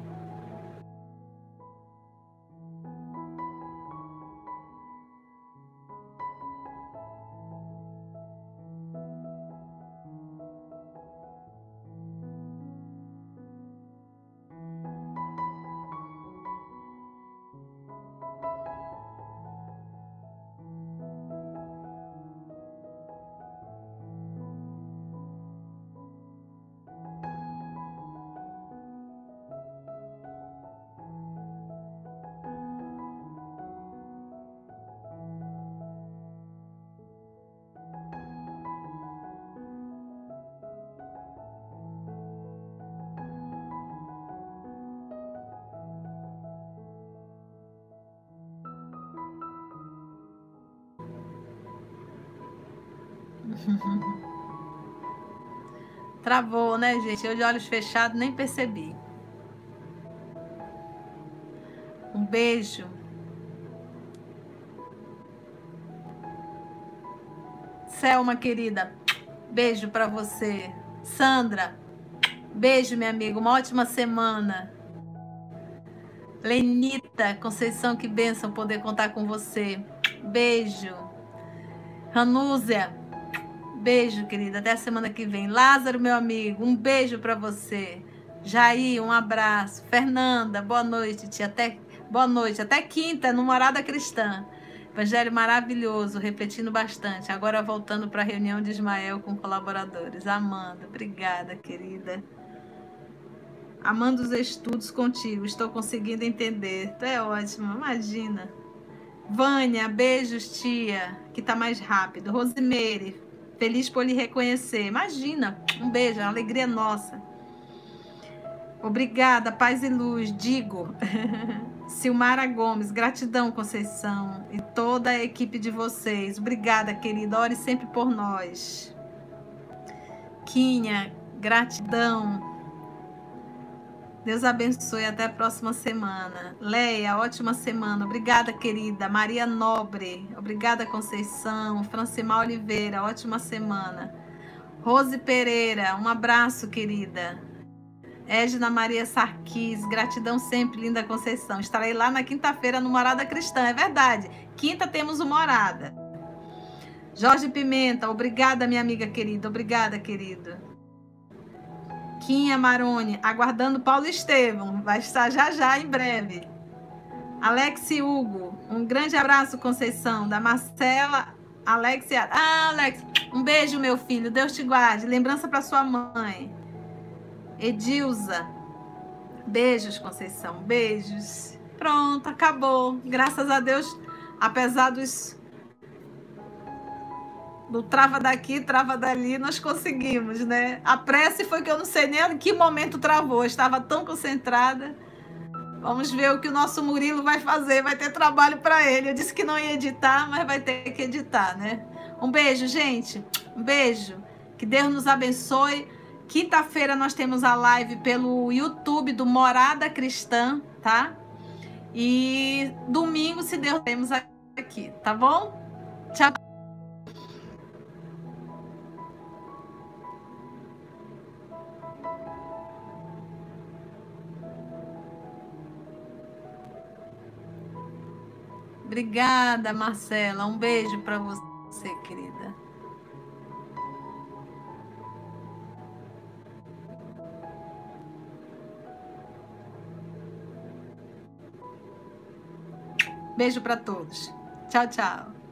Travou, né, gente? Eu de olhos fechados nem percebi. Um beijo. Selma, querida, beijo pra você. Sandra, beijo, minha amiga. Uma ótima semana. Lenita, Conceição, que bênção poder contar com você. Beijo. Ranúzia, beijo, querida. Até a semana que vem. Lázaro, meu amigo, um beijo pra você. Jair, um abraço. Fernanda, boa noite, tia. Boa noite. Até quinta, no Morada Cristã. Evangelho maravilhoso, repetindo bastante. Agora voltando para a reunião de Ismael com colaboradores. Amanda, obrigada, querida. Amando os estudos contigo, estou conseguindo entender. Tu é ótima, imagina. Vânia, beijos, tia, que tá mais rápido. Rosimeire, feliz por lhe reconhecer. Imagina, um beijo, uma alegria nossa. Obrigada, paz e luz, digo. Silmara Gomes, gratidão, Conceição, e toda a equipe de vocês. Obrigada, querida, ore sempre por nós. Quinha, gratidão. Deus abençoe, até a próxima semana. Leia, ótima semana. Obrigada, querida. Maria Nobre, obrigada, Conceição. Francimar Oliveira, ótima semana. Rose Pereira, um abraço, querida. Edna Maria Sarquis, gratidão sempre, linda Conceição. Estarei lá na quinta-feira no Morada Cristã, é verdade. Quinta temos o Morada. Jorge Pimenta, obrigada, minha amiga querida. Obrigada, querido. Quinha Maroni, aguardando Paulo Estevam. Vai estar já já, em breve. Alex Hugo, um grande abraço, Conceição. Da Marcela, Alexia. Ah, Alex, um beijo, meu filho. Deus te guarde. Lembrança para sua mãe. Edilza, beijos, Conceição. Beijos. Pronto, acabou. Graças a Deus, apesar do trava daqui, trava dali, nós conseguimos, né? A prece foi que eu não sei nem em que momento travou. Eu estava tão concentrada. Vamos ver o que o nosso Murilo vai fazer. Vai ter trabalho para ele. Eu disse que não ia editar, mas vai ter que editar, né? Um beijo, gente. Um beijo. Que Deus nos abençoe. Quinta-feira nós temos a live pelo YouTube do Morada Cristã, tá? E domingo, se Deus, temos aqui, tá bom? Tchau. Obrigada, Marcela. Um beijo para você, querida. Beijo para todos. Tchau, tchau.